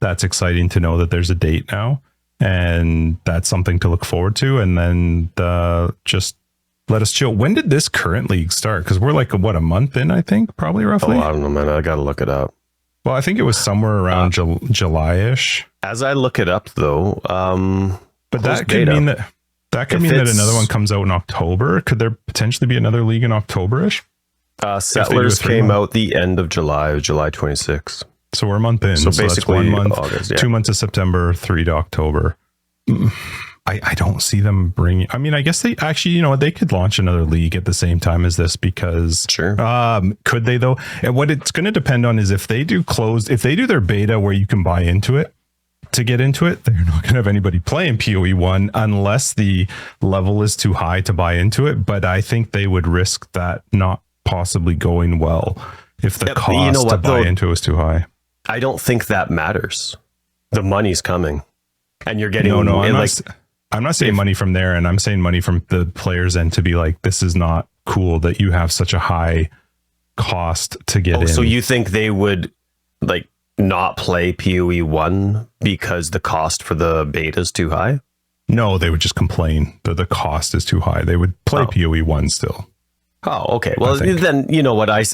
That's exciting to know that there's a date now. And that's something to look forward to. And then just let us chill. When did this current league start? Because we're like, a month in, I think, probably roughly. Oh, I don't know, man. I got to look it up. Well, I think it was somewhere around July-ish. As I look it up, though, but that could mean that another one comes out in October. Could there potentially be another league in October-ish? Settlers came out the end of July 26th. So we're a month in. So basically 1 month, August, 2 months of September, 3 to October. I don't see them bringing. I mean, I guess they actually, they could launch another league at the same time as this because. Sure. Could they though? And what it's going to depend on is if they do their beta where you can buy into it to get into it, they're not going to have anybody playing PoE 1 unless the level is too high to buy into it. But I think they would risk that not possibly going well if the cost to buy into it was too high. I don't think that matters. The money's coming, and you're getting I'm not saying money from there, and I'm saying money from the players' end to be like, this is not cool that you have such a high cost to get in. So you think they would like not play PoE 1 because the cost for the beta is too high? No, they would just complain that the cost is too high. They would play PoE 1 still. Oh, okay. Well, then you know what I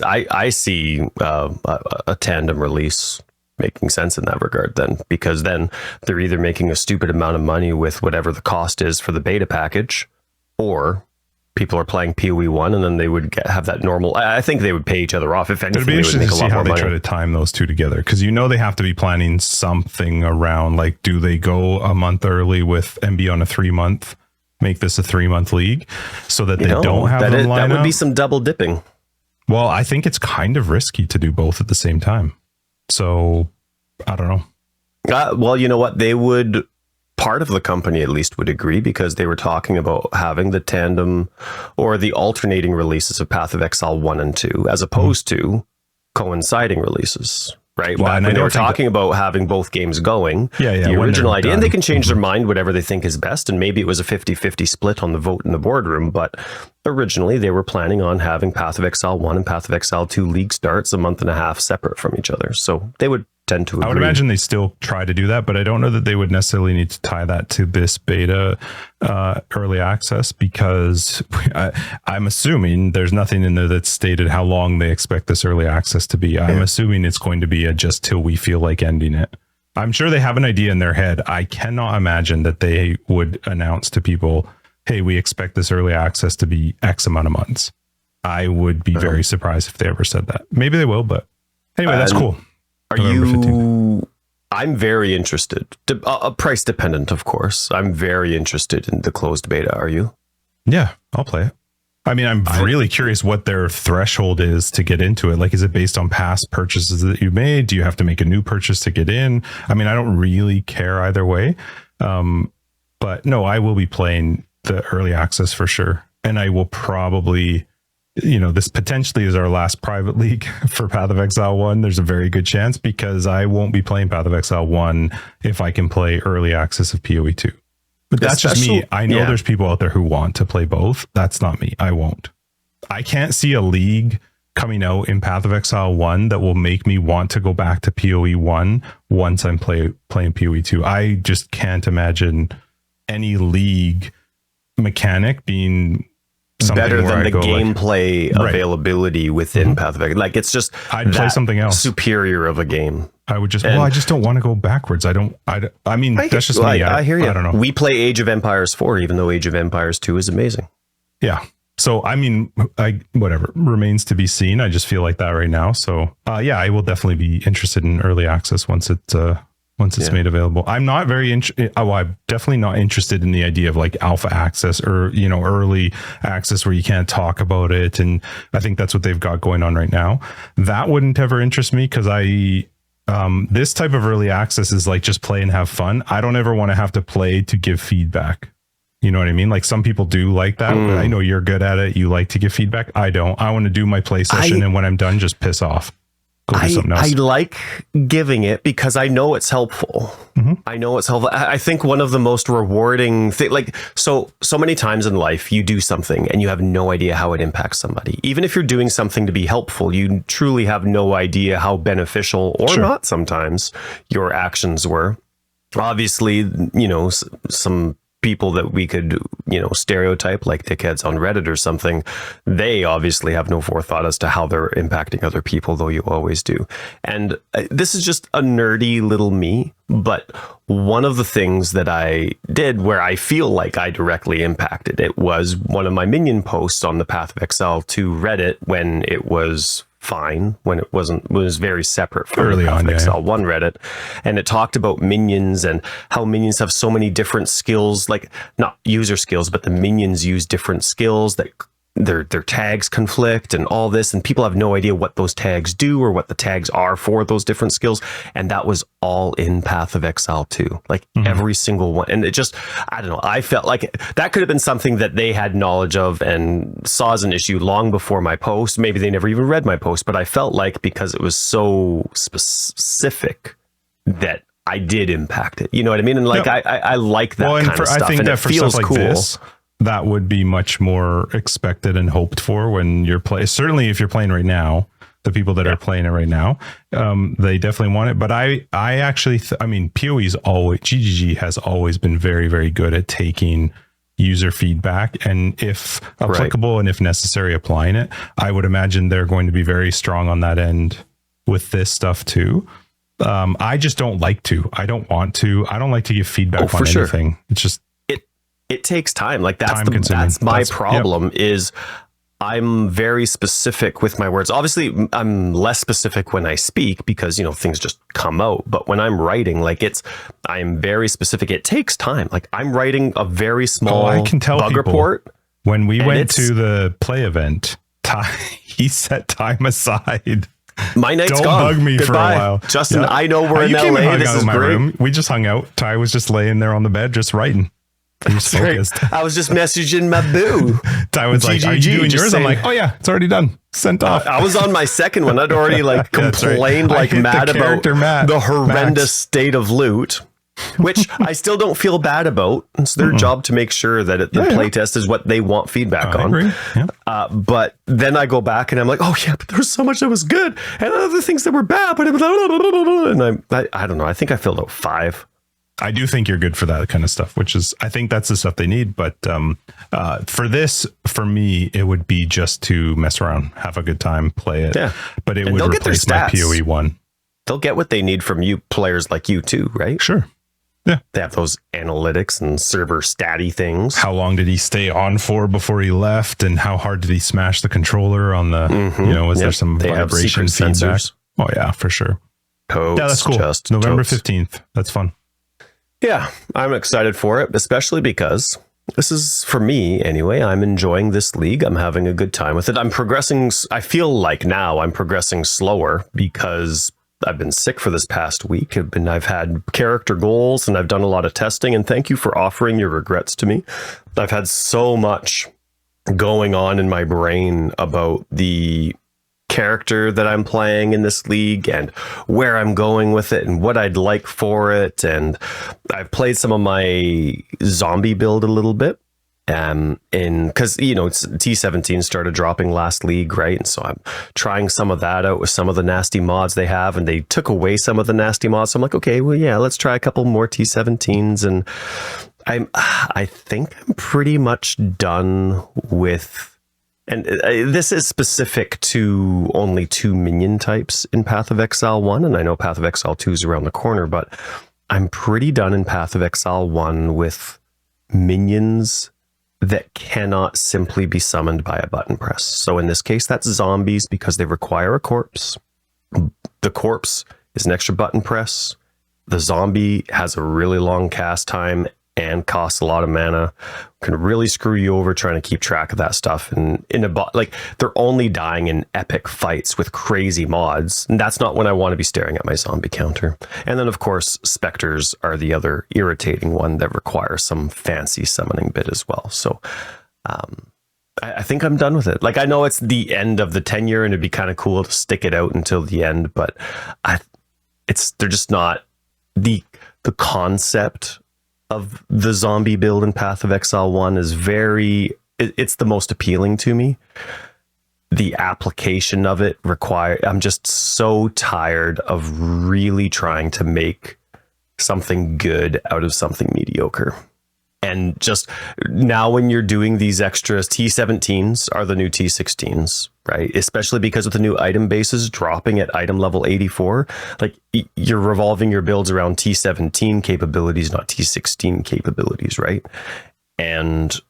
see a tandem release making sense in that regard then, because then they're either making a stupid amount of money with whatever the cost is for the beta package, or people are playing PoE 1 and then they would have that normal. I think they would pay each other off. If anything, it'd be interesting to see how they try to time those two together, because they have to be planning something around, like, do they go a month early with and be on a 3-month? Make this a 3-month league so that they don't have them line up. That would be some double dipping. Well, I think it's kind of risky to do both at the same time. So I don't know. Well, you know what? They would, part of the company at least would agree, because they were talking about having the tandem or the alternating releases of Path of Exile 1 and 2, as opposed to coinciding releases. Right. Well, and they were talking about having both games going. Yeah. The original idea. And they can change their mind, whatever they think is best. And maybe it was a 50-50 split on the vote in the boardroom. But originally they were planning on having Path of Exile 1 and Path of Exile 2 league starts a month and a half separate from each other. So they would tend to agree. I would imagine they still try to do that, but I don't know that they would necessarily need to tie that to this beta early access, because I'm assuming there's nothing in there that's stated how long they expect this early access to be. I'm assuming it's going to be a just till we feel like ending it. I'm sure they have an idea in their head. I cannot imagine that they would announce to people, hey, we expect this early access to be X amount of months. I would be very surprised if they ever said that. Maybe they will, but anyway, that's cool. I'm very interested. Price dependent, of course. I'm very interested in the closed beta. Are you? Yeah, I'll play it. I mean, I'm really curious what their threshold is to get into it. Like, is it based on past purchases that you made? Do you have to make a new purchase to get in? I mean, I don't really care either way. But no, I will be playing the early access for sure. And I will probably, this potentially is our last private league for Path of Exile 1. There's a very good chance, because I won't be playing Path of Exile 1 if I can play early access of PoE 2. But that's just me. I know there's people out there who want to play both. That's not me. I won't. I can't see a league coming out in Path of Exile 1 that will make me want to go back to PoE 1 once I'm playing PoE 2. I just can't imagine any league mechanic being better than the gameplay availability within Path of Exile. Like, it's just I'd play something else superior of a game. I would I just don't want to go backwards. I mean, that's just me. I hear you. I don't know. We play Age of Empires 4, even though Age of Empires 2 is amazing. Yeah. So, I mean, whatever remains to be seen. I just feel like that right now. So, I will definitely be interested in early access once it once it's made available. I'm not very I'm definitely not interested in the idea of like alpha access or, you know, early access where you can't talk about it. And I think that's what they've got going on right now. That wouldn't ever interest me because this type of early access is like just play and have fun. I don't ever want to have to play to give feedback. You know what I mean? Like some people do like that. I know you're good at it. You like to give feedback. I don't. I want to do my play session, and when I'm done, just piss off. Go do something else. I like giving it because I know it's helpful. I know it's helpful. I think one of the most rewarding thing, like so many times in life, you do something and you have no idea how it impacts somebody. Even if you're doing something to be helpful, you truly have no idea how beneficial or not sometimes your actions were. Obviously, you know, some people that we could, you know, stereotype like dickheads on Reddit or something, they obviously have no forethought as to how they're impacting other people, though you always do. And this is just a nerdy little me, but one of the things that I did where I feel like I directly impacted it was one of my minion posts on the Path of Exile to Reddit when it was fine, when it was very separate from early on Exile 1 Reddit, and it talked about minions and how minions have so many different skills, like not user skills, but the minions use different skills that their tags conflict and all this, and people have no idea what those tags do or what the tags are for those different skills. And that was all in Path of Exile 2, like every single one. And it just, I don't know, I felt like that could have been something that they had knowledge of and saw as an issue long before my post. Maybe they never even read my post, but I felt like because it was so specific that I did impact it. You know what I mean? And like, I like that kind of stuff. I think that for stuff like this, that would be much more expected and hoped for when you're playing. Certainly if you're playing right now, the people that are playing it right now, they definitely want it. But I actually, I mean, PoE's always, GGG has always been very, very good at taking user feedback and if applicable and if necessary, applying it. I would imagine they're going to be very strong on that end with this stuff too. I just don't like to. I don't want to. I don't like to give feedback on anything. It's just, it takes time. Like that's my problem is I'm very specific with my words. Obviously, I'm less specific when I speak because, you know, things just come out. But when I'm writing, like I'm very specific. It takes time. Like I'm writing a very small I can tell bug report. When we went to the play event, he set time aside. My night's Don't gone. bug me for a while. Justin, I know we're in LA. This is my great. room. We just hung out. Ty was just laying there on the bed, just writing. That's right. I was just messaging my boo. Ty was like, "Are you doing yours?" I'm like, "Oh yeah, it's already done. Sent off." I was on my second one. I'd already like complained like mad about the horrendous state of loot, which I still don't feel bad about. It's their job to make sure that the playtest is what they want feedback on. Agree. But then I go back and I'm like, "Oh yeah, but there's so much that was good and other things that were bad." But and I don't know. I think I filled out 5. I do think you're good for that kind of stuff, which is, I think that's the stuff they need. But for this, for me, it would be just to mess around, have a good time, play it. Yeah. But it would replace my PoE 1. They'll get what they need from you players like you too, right? Sure. Yeah. They have those analytics and server statty things. How long did he stay on for before he left? And how hard did he smash the controller on the, you know, was there some vibration feedback? Sensors. Oh yeah, for sure. Yeah, that's cool. November 15th. That's fun. Yeah, I'm excited for it, especially because this is, for me anyway, I'm enjoying this league. I'm having a good time with it. I'm progressing. I feel like now I'm progressing slower because I've been sick for this past week. I've had character goals and I've done a lot of testing, and thank you for offering your regrets to me. I've had so much going on in my brain about the character that I'm playing in this league and where I'm going with it and what I'd like for it. And I've played some of my zombie build a little bit. Because, you know, it's T17 started dropping last league, right? And so I'm trying some of that out with some of the nasty mods they have, and they took away some of the nasty mods. So I'm like, okay, well, yeah, let's try a couple more T17s. And I think I'm pretty much done with. And this is specific to only 2 minion types in Path of Exile 1. And I know Path of Exile 2 is around the corner, but I'm pretty done in Path of Exile 1 with minions that cannot simply be summoned by a button press. So in this case, that's zombies because they require a corpse. The corpse is an extra button press. the zombie has a really long cast time and costs a lot of mana, can really screw you over trying to keep track of that stuff. And like they're only dying in epic fights with crazy mods. And that's not when I want to be staring at my zombie counter. And then of course, specters are the other irritating one that requires some fancy summoning bit as well. So I think I'm done with it. Like, I know it's the end of the tenure and it'd be kind of cool to stick it out until the end, but they're just not the concept of the zombie build in Path of Exile 1 is it's the most appealing to me. The application of it I'm just so tired of really trying to make something good out of something mediocre. And just now when you're doing these extras, T17s are the new T16s, right? Especially because of the new item bases dropping at item level 84. Like, you're revolving your builds around T17 capabilities, not T16 capabilities, right? And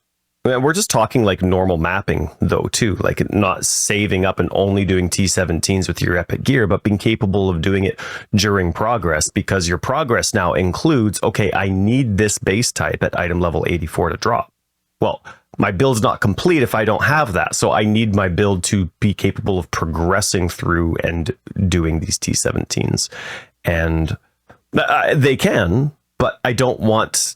we're just talking like normal mapping though too, like not saving up and only doing T17s with your epic gear, but being capable of doing it during progress, because your progress now includes, okay, I need this base type at item level 84 to drop. Well, my build's not complete if I don't have that. So I need my build to be capable of progressing through and doing these T17s. And they can, but I don't want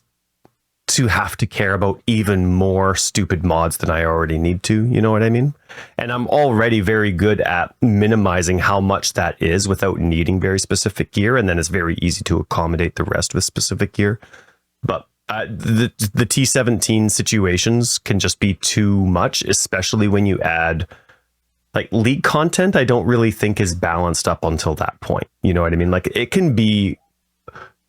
to have to care about even more stupid mods than I already need to, you know what I mean? And I'm already very good at minimizing how much that is without needing very specific gear, and then it's very easy to accommodate the rest with specific gear. But the T17 situations can just be too much, especially when you add like league content. I don't really think is balanced up until that point, you know what I mean? Like, it can be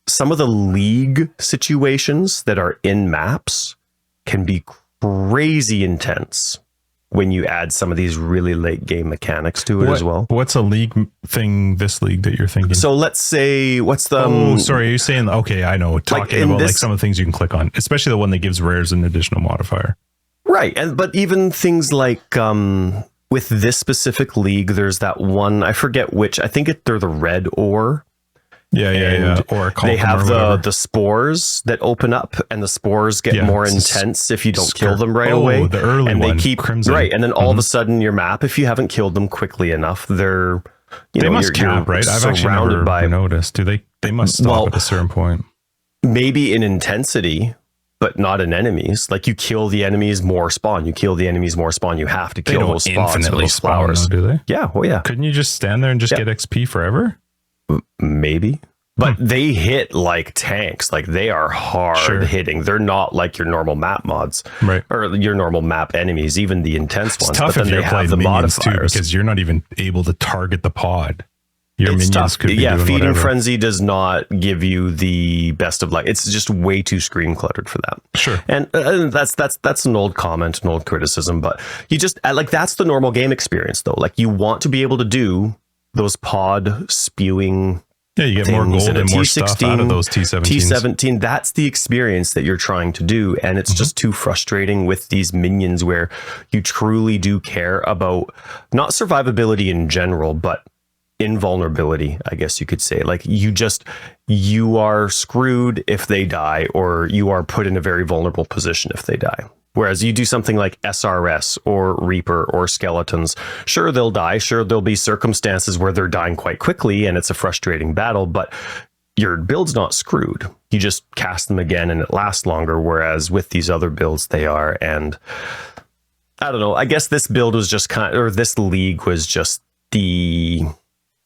some of the league situations that are in maps can be crazy intense when you add some of these really late game mechanics to it as well. What's a league thing, this league that you're thinking? So let's say, what's the... Oh, sorry, are you saying... Okay, I know. Talking about like some of the things you can click on, especially the one that gives rares an additional modifier. Right, but even things like... with this specific league, there's that one, I forget which, I think they're the red ore. Yeah. Or they have the spores that open up, and the spores get more intense if you don't kill them right away. The early and one, they keep Crimson. Right, and then all of a sudden your map, if you haven't killed them quickly enough, they must cap, right? I've actually never noticed. Do they? They must stop at a certain point. Maybe in intensity, but not in enemies. Like, you kill the enemies, more spawn. You kill the enemies, more spawn. You have to kill those spawns, infinitely those flowers. Though, do they? Yeah. Oh yeah. Couldn't you just stand there and just get XP forever? Maybe. But they hit like tanks. Like, they are hard hitting. They're not like your normal map mods, right? Or your normal map enemies, even the intense ones. It's tough if you're playing the minions too, because you're not even able to target the pod. Your minions could be doing Feeding whatever. Frenzy does not give you the best of luck. It's just way too screen cluttered for that. Sure. And that's an old comment, an old criticism, but you just like, that's the normal game experience though. Like, you want to be able to do those pod spewing. Yeah, you get more gold and more stuff out of those T17s. T17, that's the experience that you're trying to do. And it's just too frustrating with these minions where you truly do care about not survivability in general, but invulnerability, I guess you could say. Like, you are screwed if they die, or you are put in a very vulnerable position if they die. Whereas you do something like SRS or Reaper or Skeletons, sure, they'll die. Sure, there'll be circumstances where they're dying quite quickly and it's a frustrating battle, but your build's not screwed. You just cast them again and it lasts longer. Whereas with these other builds, they are. And I don't know, I guess this build was just this league was just the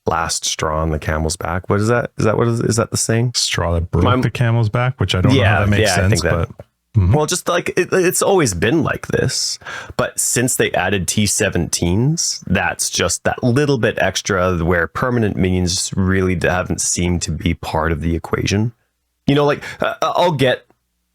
last straw on the camel's back. What is that? Is that the saying? Straw that broke the camel's back, which I don't know how that makes sense, but... Well, just like it's always been like this, but since they added T17s, that's just that little bit extra where permanent minions really haven't seemed to be part of the equation. You know, like I'll get,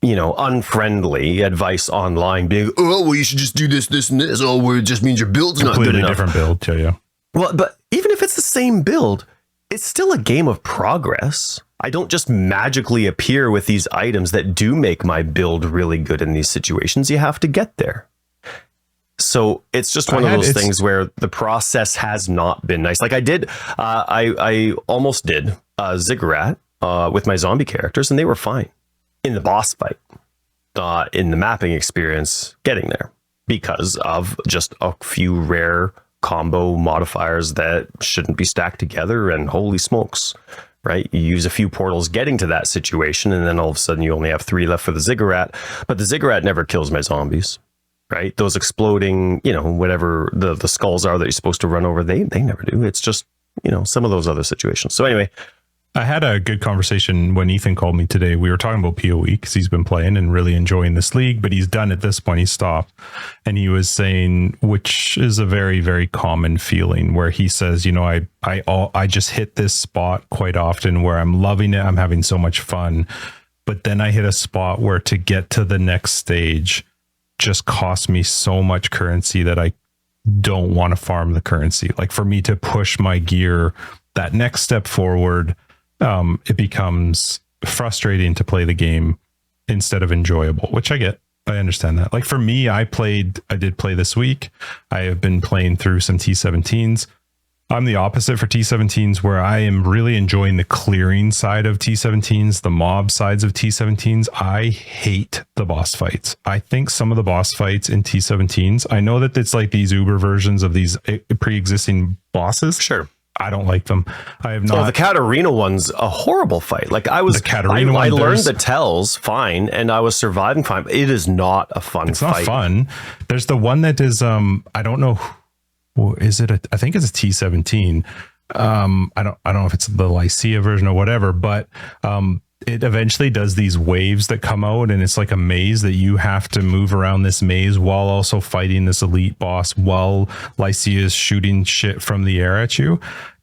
unfriendly advice online being, oh, well, you should just do this, this, and this. Oh, well, it just means your build's not good enough. Different build, yeah. Well, but even if it's the same build, it's still a game of progress. I don't just magically appear with these items that do make my build really good in these situations. You have to get there. So it's just one of those things where the process has not been nice. Like I almost did Ziggurat with my zombie characters, and they were fine in the boss fight, in the mapping experience getting there, because of just a few rare combo modifiers that shouldn't be stacked together, and holy smokes, right? You use a few portals getting to that situation, and then all of a sudden you only have 3 left for the ziggurat, but the ziggurat never kills my zombies, right? Those exploding, whatever the skulls are that you're supposed to run over, they never do. It's just, some of those other situations. So anyway, I had a good conversation when Ethan called me today. We were talking about PoE because he's been playing and really enjoying this league, but he's done at this point. He stopped, and he was saying, which is a very, very common feeling, where he says, I just hit this spot quite often where I'm loving it. I'm having so much fun, but then I hit a spot where to get to the next stage just costs me so much currency that I don't want to farm the currency. Like, for me to push my gear that next step forward, it becomes frustrating to play the game instead of enjoyable, which I get. I understand that. Like, for me, I did play this week. I have been playing through some T17s. I'm the opposite for T17s, where I am really enjoying the clearing side of T17s, the mob sides of T17s. I hate the boss fights. I think some of the boss fights in T17s, I know that it's like these Uber versions of these pre-existing bosses. Sure. I don't like them. I have not. Oh, the Katarina one's a horrible fight. Like, I learned the tells fine, and I was surviving fine. It is not a fun fight. It's not fun. There's the one that is, I don't know. Well, is it I think it's a T17. I don't know if it's the Lycia version or whatever, but it eventually does these waves that come out, and it's like a maze that you have to move around this maze while also fighting this elite boss while Lycia is shooting shit from the air at you.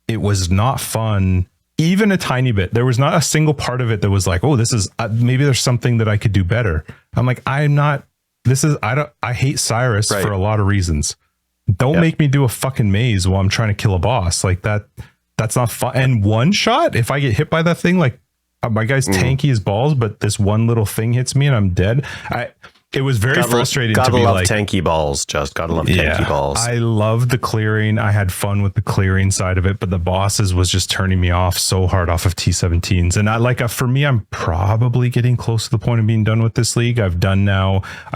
It was not fun, even a tiny bit. There was not a single part of it that was like, oh, this is maybe there's something that I could do better. I'm like, I hate Cyrus for a lot of reasons. Don't make me do a fucking maze while I'm trying to kill a boss like that. That's not fun. And one shot, if I get hit by that thing, like, my guy's tanky as balls, but this one little thing hits me and I'm dead. It was very frustrating to be like, tanky balls, gotta love tanky balls. I loved the clearing. I had fun with the clearing side of it, but the bosses was just turning me off so hard off of T17s. And for me, I'm probably getting close to the point of being done with this league. I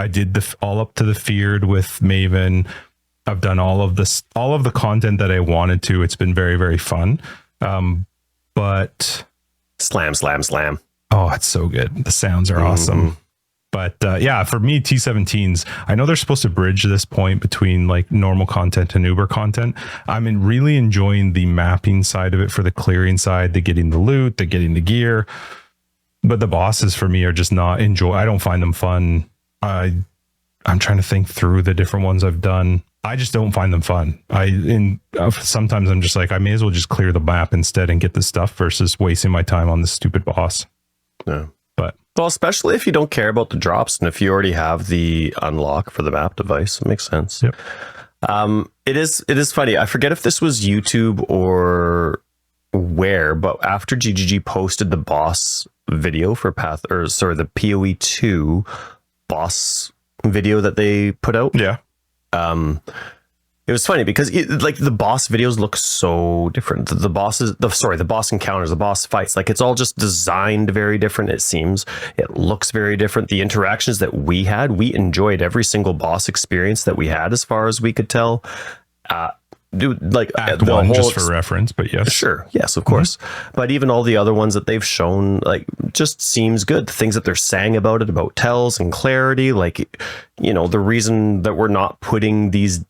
did all up to the feared with Maven. I've done all of the content that I wanted to. It's been very, very fun. But slam. Oh, it's so good. The sounds are awesome. But for me, T17s, I know they're supposed to bridge this point between like normal content and Uber content. I'm really enjoying the mapping side of it for the clearing side, the getting the loot, the getting the gear. But the bosses for me are just not I don't find them fun. I'm trying to think through the different ones I've done. I just don't find them fun. Sometimes I'm just like, I may as well just clear the map instead and get the stuff versus wasting my time on this stupid boss. Yeah. Well, especially if you don't care about the drops, and if you already have the unlock for the map device, it makes sense. Yep. It is funny. I forget if this was YouTube or where, but after GGG posted the boss video for the PoE 2 boss video that they put out. Yeah. It was funny because the boss videos look so different. The boss encounters, the boss fights, like it's all just designed very different. It seems it looks very different. The interactions that we had, we enjoyed every single boss experience that we had, as far as we could tell. Act one, just for reference, but yes, sure, yes, of course. But even all the other ones that they've shown, like, just seems good. The things that they're saying about it, about tells and clarity, like, the reason that we're not putting these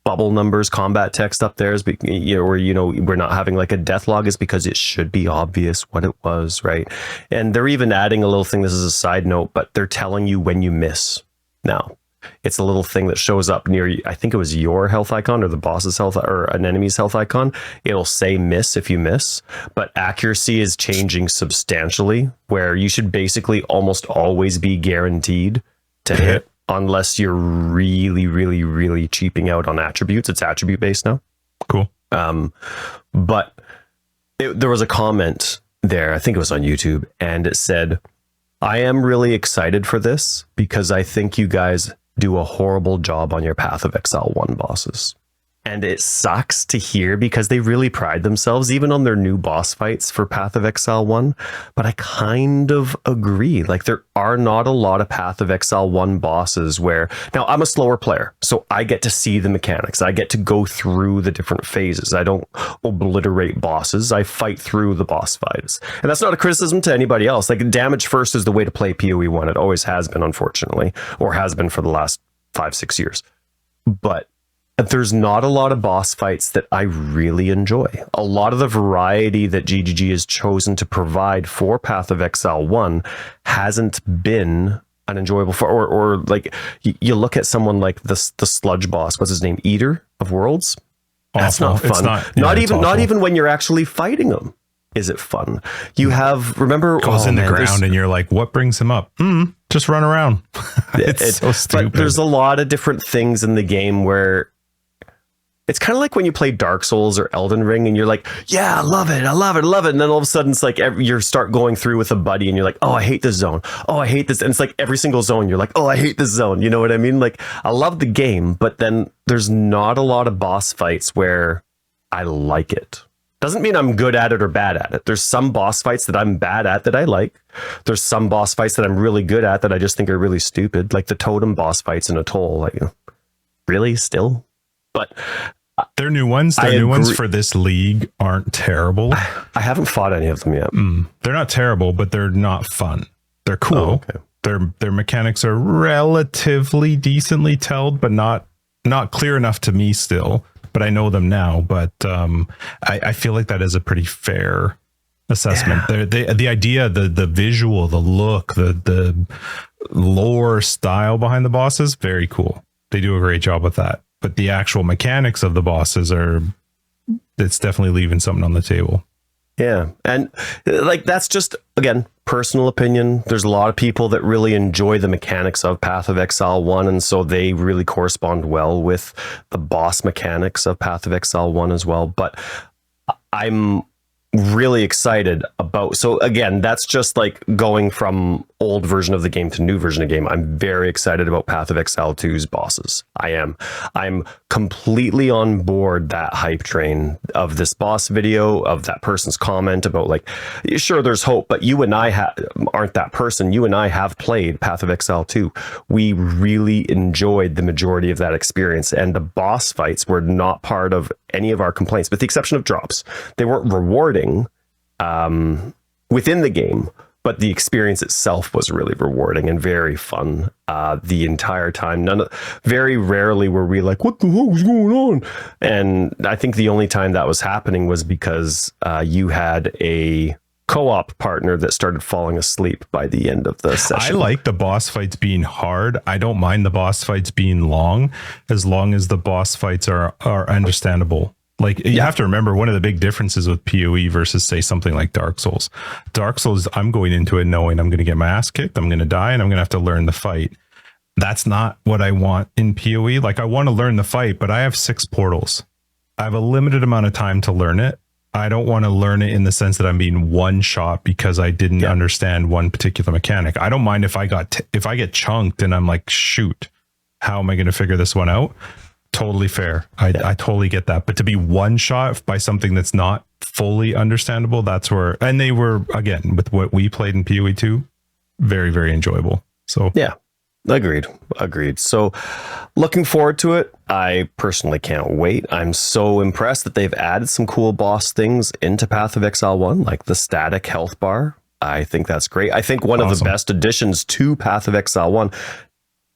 bubble numbers, combat text up there is, we're not having like a death log, is because it should be obvious what it was, right? And they're even adding a little thing. This is a side note, but they're telling you when you miss now. It's a little thing that shows up near, I think it was your health icon or the boss's health or an enemy's health icon. It'll say miss if you miss, but accuracy is changing substantially, where you should basically almost always be guaranteed to hit, unless you're really, really, really cheaping out on attributes. It's attribute based now. Cool. But there was a comment there, I think it was on YouTube, and it said, I am really excited for this because I think you guys do a horrible job on your Path of Exile 1 bosses. And it sucks to hear because they really pride themselves even on their new boss fights for Path of Exile 1. But I kind of agree. Like, there are not a lot of Path of Exile 1 bosses where... Now, I'm a slower player, so I get to see the mechanics. I get to go through the different phases. I don't obliterate bosses. I fight through the boss fights. And that's not a criticism to anybody else. Like, damage first is the way to play PoE 1. It always has been, unfortunately, or has been for the last 5-6 years. But there's not a lot of boss fights that I really enjoy. A lot of the variety that GGG has chosen to provide for Path of Exile 1 hasn't been an enjoyable or like you look at someone like the sludge boss, what's his name, Eater of Worlds. That's not fun. Not even when you're actually fighting him is it fun. You have, remember, goes in the ground and you're like, what brings him up? Just run around. it's so stupid. But there's a lot of different things in the game where it's kind of like when you play Dark Souls or Elden Ring and you're like, yeah, I love it. And then all of a sudden it's like you start going through with a buddy and you're like, oh, I hate this zone. Oh, I hate this. And it's like every single zone you're like, oh, I hate this zone. You know what I mean? Like, I love the game, but then there's not a lot of boss fights where I like it. Doesn't mean I'm good at it or bad at it. There's some boss fights that I'm bad at that I like. There's some boss fights that I'm really good at that I just think are really stupid. Like the totem boss fights in Atoll. Like, really? Still? But... They're new ones. Their new ones for this league aren't terrible. I haven't fought any of them yet. They're not terrible, but they're not fun. They're cool. Oh, okay. Their mechanics are relatively decently told, but not clear enough to me still. But I know them now. But I feel like that is a pretty fair assessment. Yeah. The idea, the visual, the look, the lore style behind the bosses, very cool. They do a great job with that. But the actual mechanics of the bosses it's definitely leaving something on the table. Yeah. And like, that's just, again, personal opinion. There's a lot of people that really enjoy the mechanics of Path of Exile 1. And so they really correspond well with the boss mechanics of Path of Exile 1 as well. But I'm really excited about, so again, that's just like going from old version of the game to new version of the game. I'm very excited about Path of Exile 2's bosses. I'm completely on board that hype train of this boss video, of that person's comment about like, sure, there's hope, but you and I aren't that person. You and I have played Path of Exile 2. We really enjoyed the majority of that experience, and the boss fights were not part of any of our complaints, with the exception of drops. They weren't rewarding within the game, but the experience itself was really rewarding and very fun the entire time. Very rarely were we like, what the hell is going on? And I think the only time that was happening was because you had a co-op partner that started falling asleep by the end of the session. I like the boss fights being hard. I don't mind the boss fights being long as the boss fights are understandable. Like, you have to remember, one of the big differences with PoE versus, say, something like Dark Souls. Dark Souls, I'm going into it knowing I'm going to get my ass kicked, I'm going to die, and I'm going to have to learn the fight. That's not what I want in PoE. Like, I want to learn the fight, but I have 6 portals. I have a limited amount of time to learn it. I don't want to learn it in the sense that I'm being one shot because I didn't understand one particular mechanic. I don't mind if I get chunked and I'm like, shoot, how am I going to figure this one out? Totally fair. I totally get that. But to be one shot by something that's not fully understandable, that's where, and they were, again, with what we played in PoE 2, very, very enjoyable. So yeah, agreed. So looking forward to it. I personally can't wait. I'm so impressed that they've added some cool boss things into Path of Exile 1, like the static health bar. I think that's great. I think one of the best additions to Path of Exile 1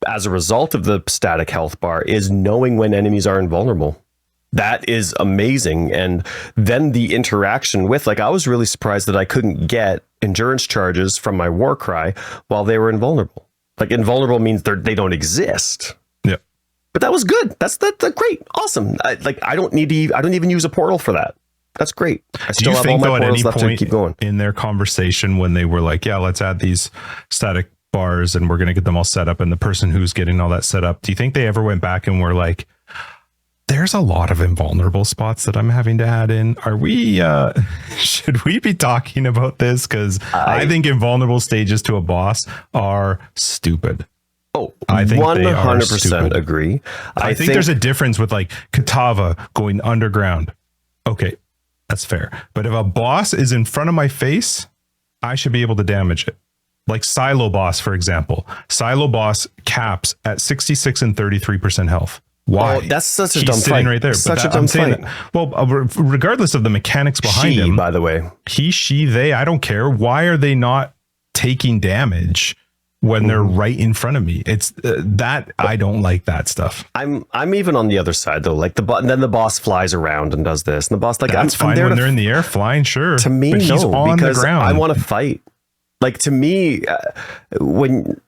as a result of the static health bar is knowing when enemies are invulnerable. That is amazing. And then the interaction with, like, I was really surprised that I couldn't get endurance charges from my war cry while they were invulnerable. Like, invulnerable means they don't exist. Yeah. But that was good. That's great. Awesome. I don't even use a portal for that. That's great. I still have all my portals left to keep going. In their conversation, when they were like, yeah, let's add these static bars and we're going to get them all set up, and the person who's getting all that set up, do you think they ever went back and were like, there's a lot of invulnerable spots that I'm having to add in? Are we should we be talking about this? Because I think invulnerable stages to a boss are stupid. Oh, I think 100% agree. I think there's a difference with like Katava going underground. Okay, that's fair. But if a boss is in front of my face, I should be able to damage it. Like Silo Boss, for example. Silo Boss caps at 66 and 33% health. Why? Oh, that's such a He's dumb sitting fight. right there. Such a dumb fight. Well, regardless of the mechanics behind him, by the way, he, she, they, I don't care. Why are they not taking damage when they're right in front of me? It's that I don't like that stuff. I'm even on the other side though. Like then the boss flies around and does this, and the boss like that's fine when they're in the air flying. Sure, to me, but he's on because the ground. I want to fight. Like to me, when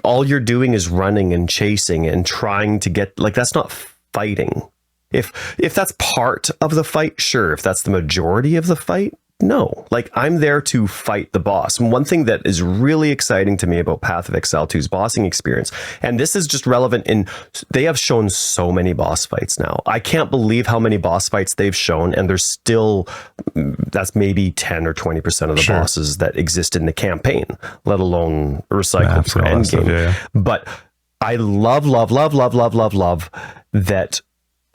all you're doing is running and chasing and trying to get, like, that's not fighting. If that's part of the fight, sure. If that's the majority of the fight, no. Like, I'm there to fight the boss. And one thing that is really exciting to me about Path of Exile 2's bossing experience, and this is just relevant in, they have shown so many boss fights now. I can't believe how many boss fights they've shown, and there's still, that's maybe 10 or 20% of the bosses that exist in the campaign, let alone recycled for endgame. Yeah. But I love that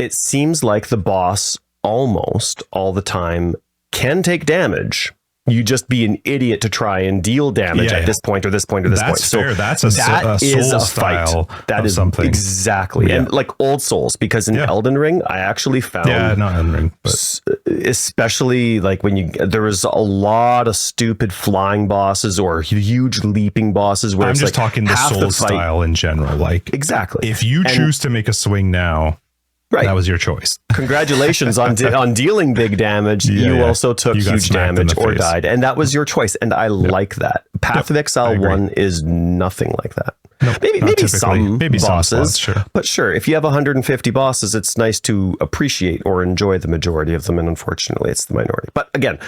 it seems like the boss almost all the time can take damage. You just be an idiot to try and deal damage at this point or this point or this point. So that's a soul style. That is something exactly, and like old Souls, because in Elden Ring, I actually found not Elden Ring, but especially like when there was a lot of stupid flying bosses or huge leaping bosses. Where I'm it's just like talking the soul style in general. Like exactly, if you choose to make a swing now. Right. That was your choice. Congratulations on dealing big damage. You also took huge damage or died. And that was your choice. And I like that. Path of Exile 1 is nothing like that. Nope, maybe some bosses. Sure. But sure, if you have 150 bosses, it's nice to appreciate or enjoy the majority of them. And unfortunately, it's the minority. But again,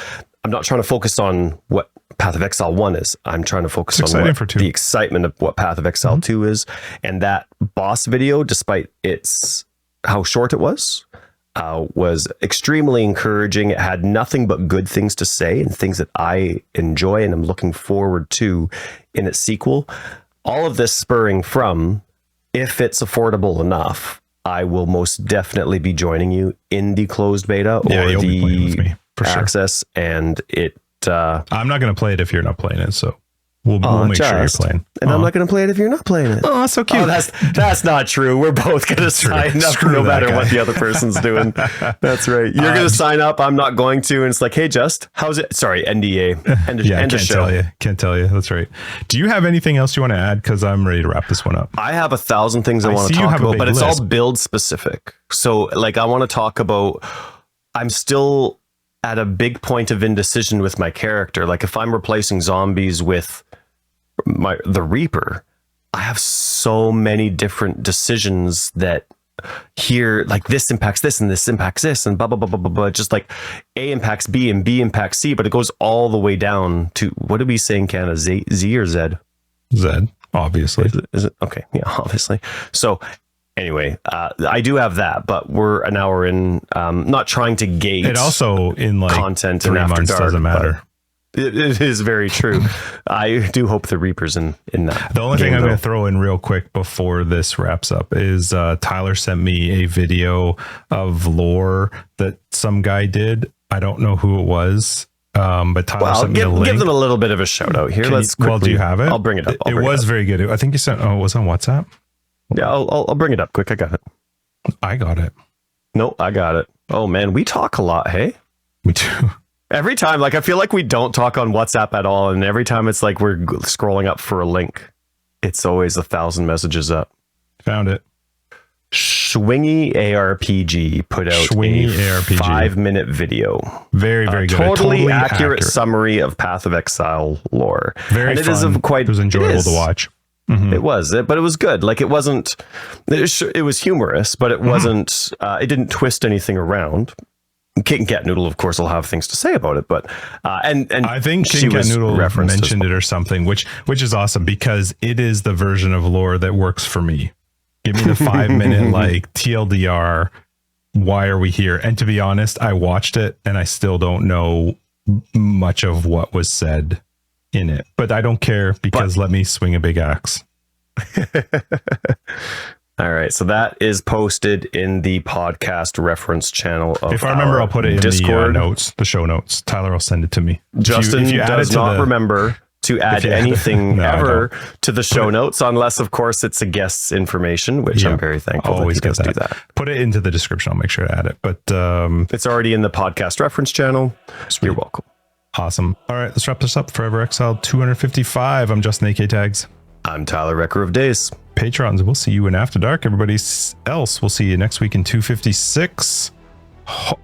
I'm not trying to focus on what Path of Exile 1 is. I'm trying to focus on the excitement of what Path of Exile 2 is. And that boss video, despite how short it was extremely encouraging. It had nothing but good things to say and things that I enjoy and I'm looking forward to in its sequel. All of this spurring from, if it's affordable enough, I will most definitely be joining you in the closed beta or the access. And I'm not going to play it if you're not playing it, so we'll make sure you're playing. And I'm not going to play it if you're not playing it. Oh, that's so cute. Oh, that's not true. We're both going to sign up no matter what the other person's doing. That's right. You're going to sign up. I'm not going to. And it's like, hey, how's it? Sorry, NDA. Can't tell you. That's right. Do you have anything else you want to add? Because I'm ready to wrap this one up. I have 1,000 things I want to talk about, but it's all build specific. So like, I want to talk about, I'm still at a big point of indecision with my character. Like if I'm replacing zombies with the Reaper, I have so many different decisions that here, like this impacts this and this impacts this and blah, blah, blah, blah, blah, blah. Just like A impacts B and B impacts C, but it goes all the way down to, what did we say in Canada? Z or Z? Z, obviously. Is it? Okay. Yeah, obviously. So anyway, I do have that, but we're an hour in, not trying to gauge it also in like content 3 months dark, doesn't matter. It is very true. I do hope the Reaper's in that. The only thing I'm going to throw in real quick before this wraps up is Tyler sent me a video of lore that some guy did. I don't know who it was, but Tyler sent me a link. Give them a little bit of a shout out here. Let's quickly, do you have it? I'll bring it up. It was very good. I think you sent. Oh, it was on WhatsApp. Yeah, I'll bring it up quick. I got it. I got it. No, I got it. Oh man, we talk a lot. Hey, me too. Every time, like, I feel like we don't talk on WhatsApp at all. And every time it's like we're scrolling up for a link, it's always 1,000 messages up. Found it. Swingy ARPG put out a 5-minute video. Very, very good. Totally accurate summary of Path of Exile lore. Very and fun. It was enjoyable to watch. Mm-hmm. It was, but it was good. Like it wasn't, it was humorous, but it wasn't, it didn't twist anything around. Kit and Cat Noodle, of course, will have things to say about it, but and I think Kit and Cat Noodle mentioned it or something, which is awesome because it is the version of lore that works for me. Give me the 5-minute like TLDR. Why are we here? And to be honest, I watched it and I still don't know much of what was said in it, but I don't care because let me swing a big axe. All right, so that is posted in the podcast reference channel of If I remember, I'll put it in Discord the notes, the show notes. Tyler will send it to me. Justin does not remember to add anything ever to the show notes, unless, of course, it's a guest's information, which I'm very thankful that he does do that. Put it into the description. I'll make sure to add it. But it's already in the podcast reference channel. You're welcome. Awesome. All right, let's wrap this up. Forever Exiled 255. I'm Justin AK Tags. I'm Tyler, Wrecker of Days. Patrons, we'll see you in After Dark. Everybody else, we'll see you next week in 256.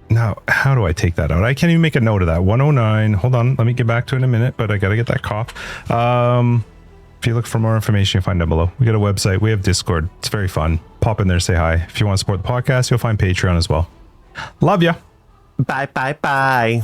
Now, how do I take that out? I can't even make a note of that. 109. Hold on. Let me get back to it in a minute, but I got to get that cough. If you look for more information, you'll find down below. We got a website. We have Discord. It's very fun. Pop in there, say hi. If you want to support the podcast, you'll find Patreon as well. Love ya. Bye, bye, bye.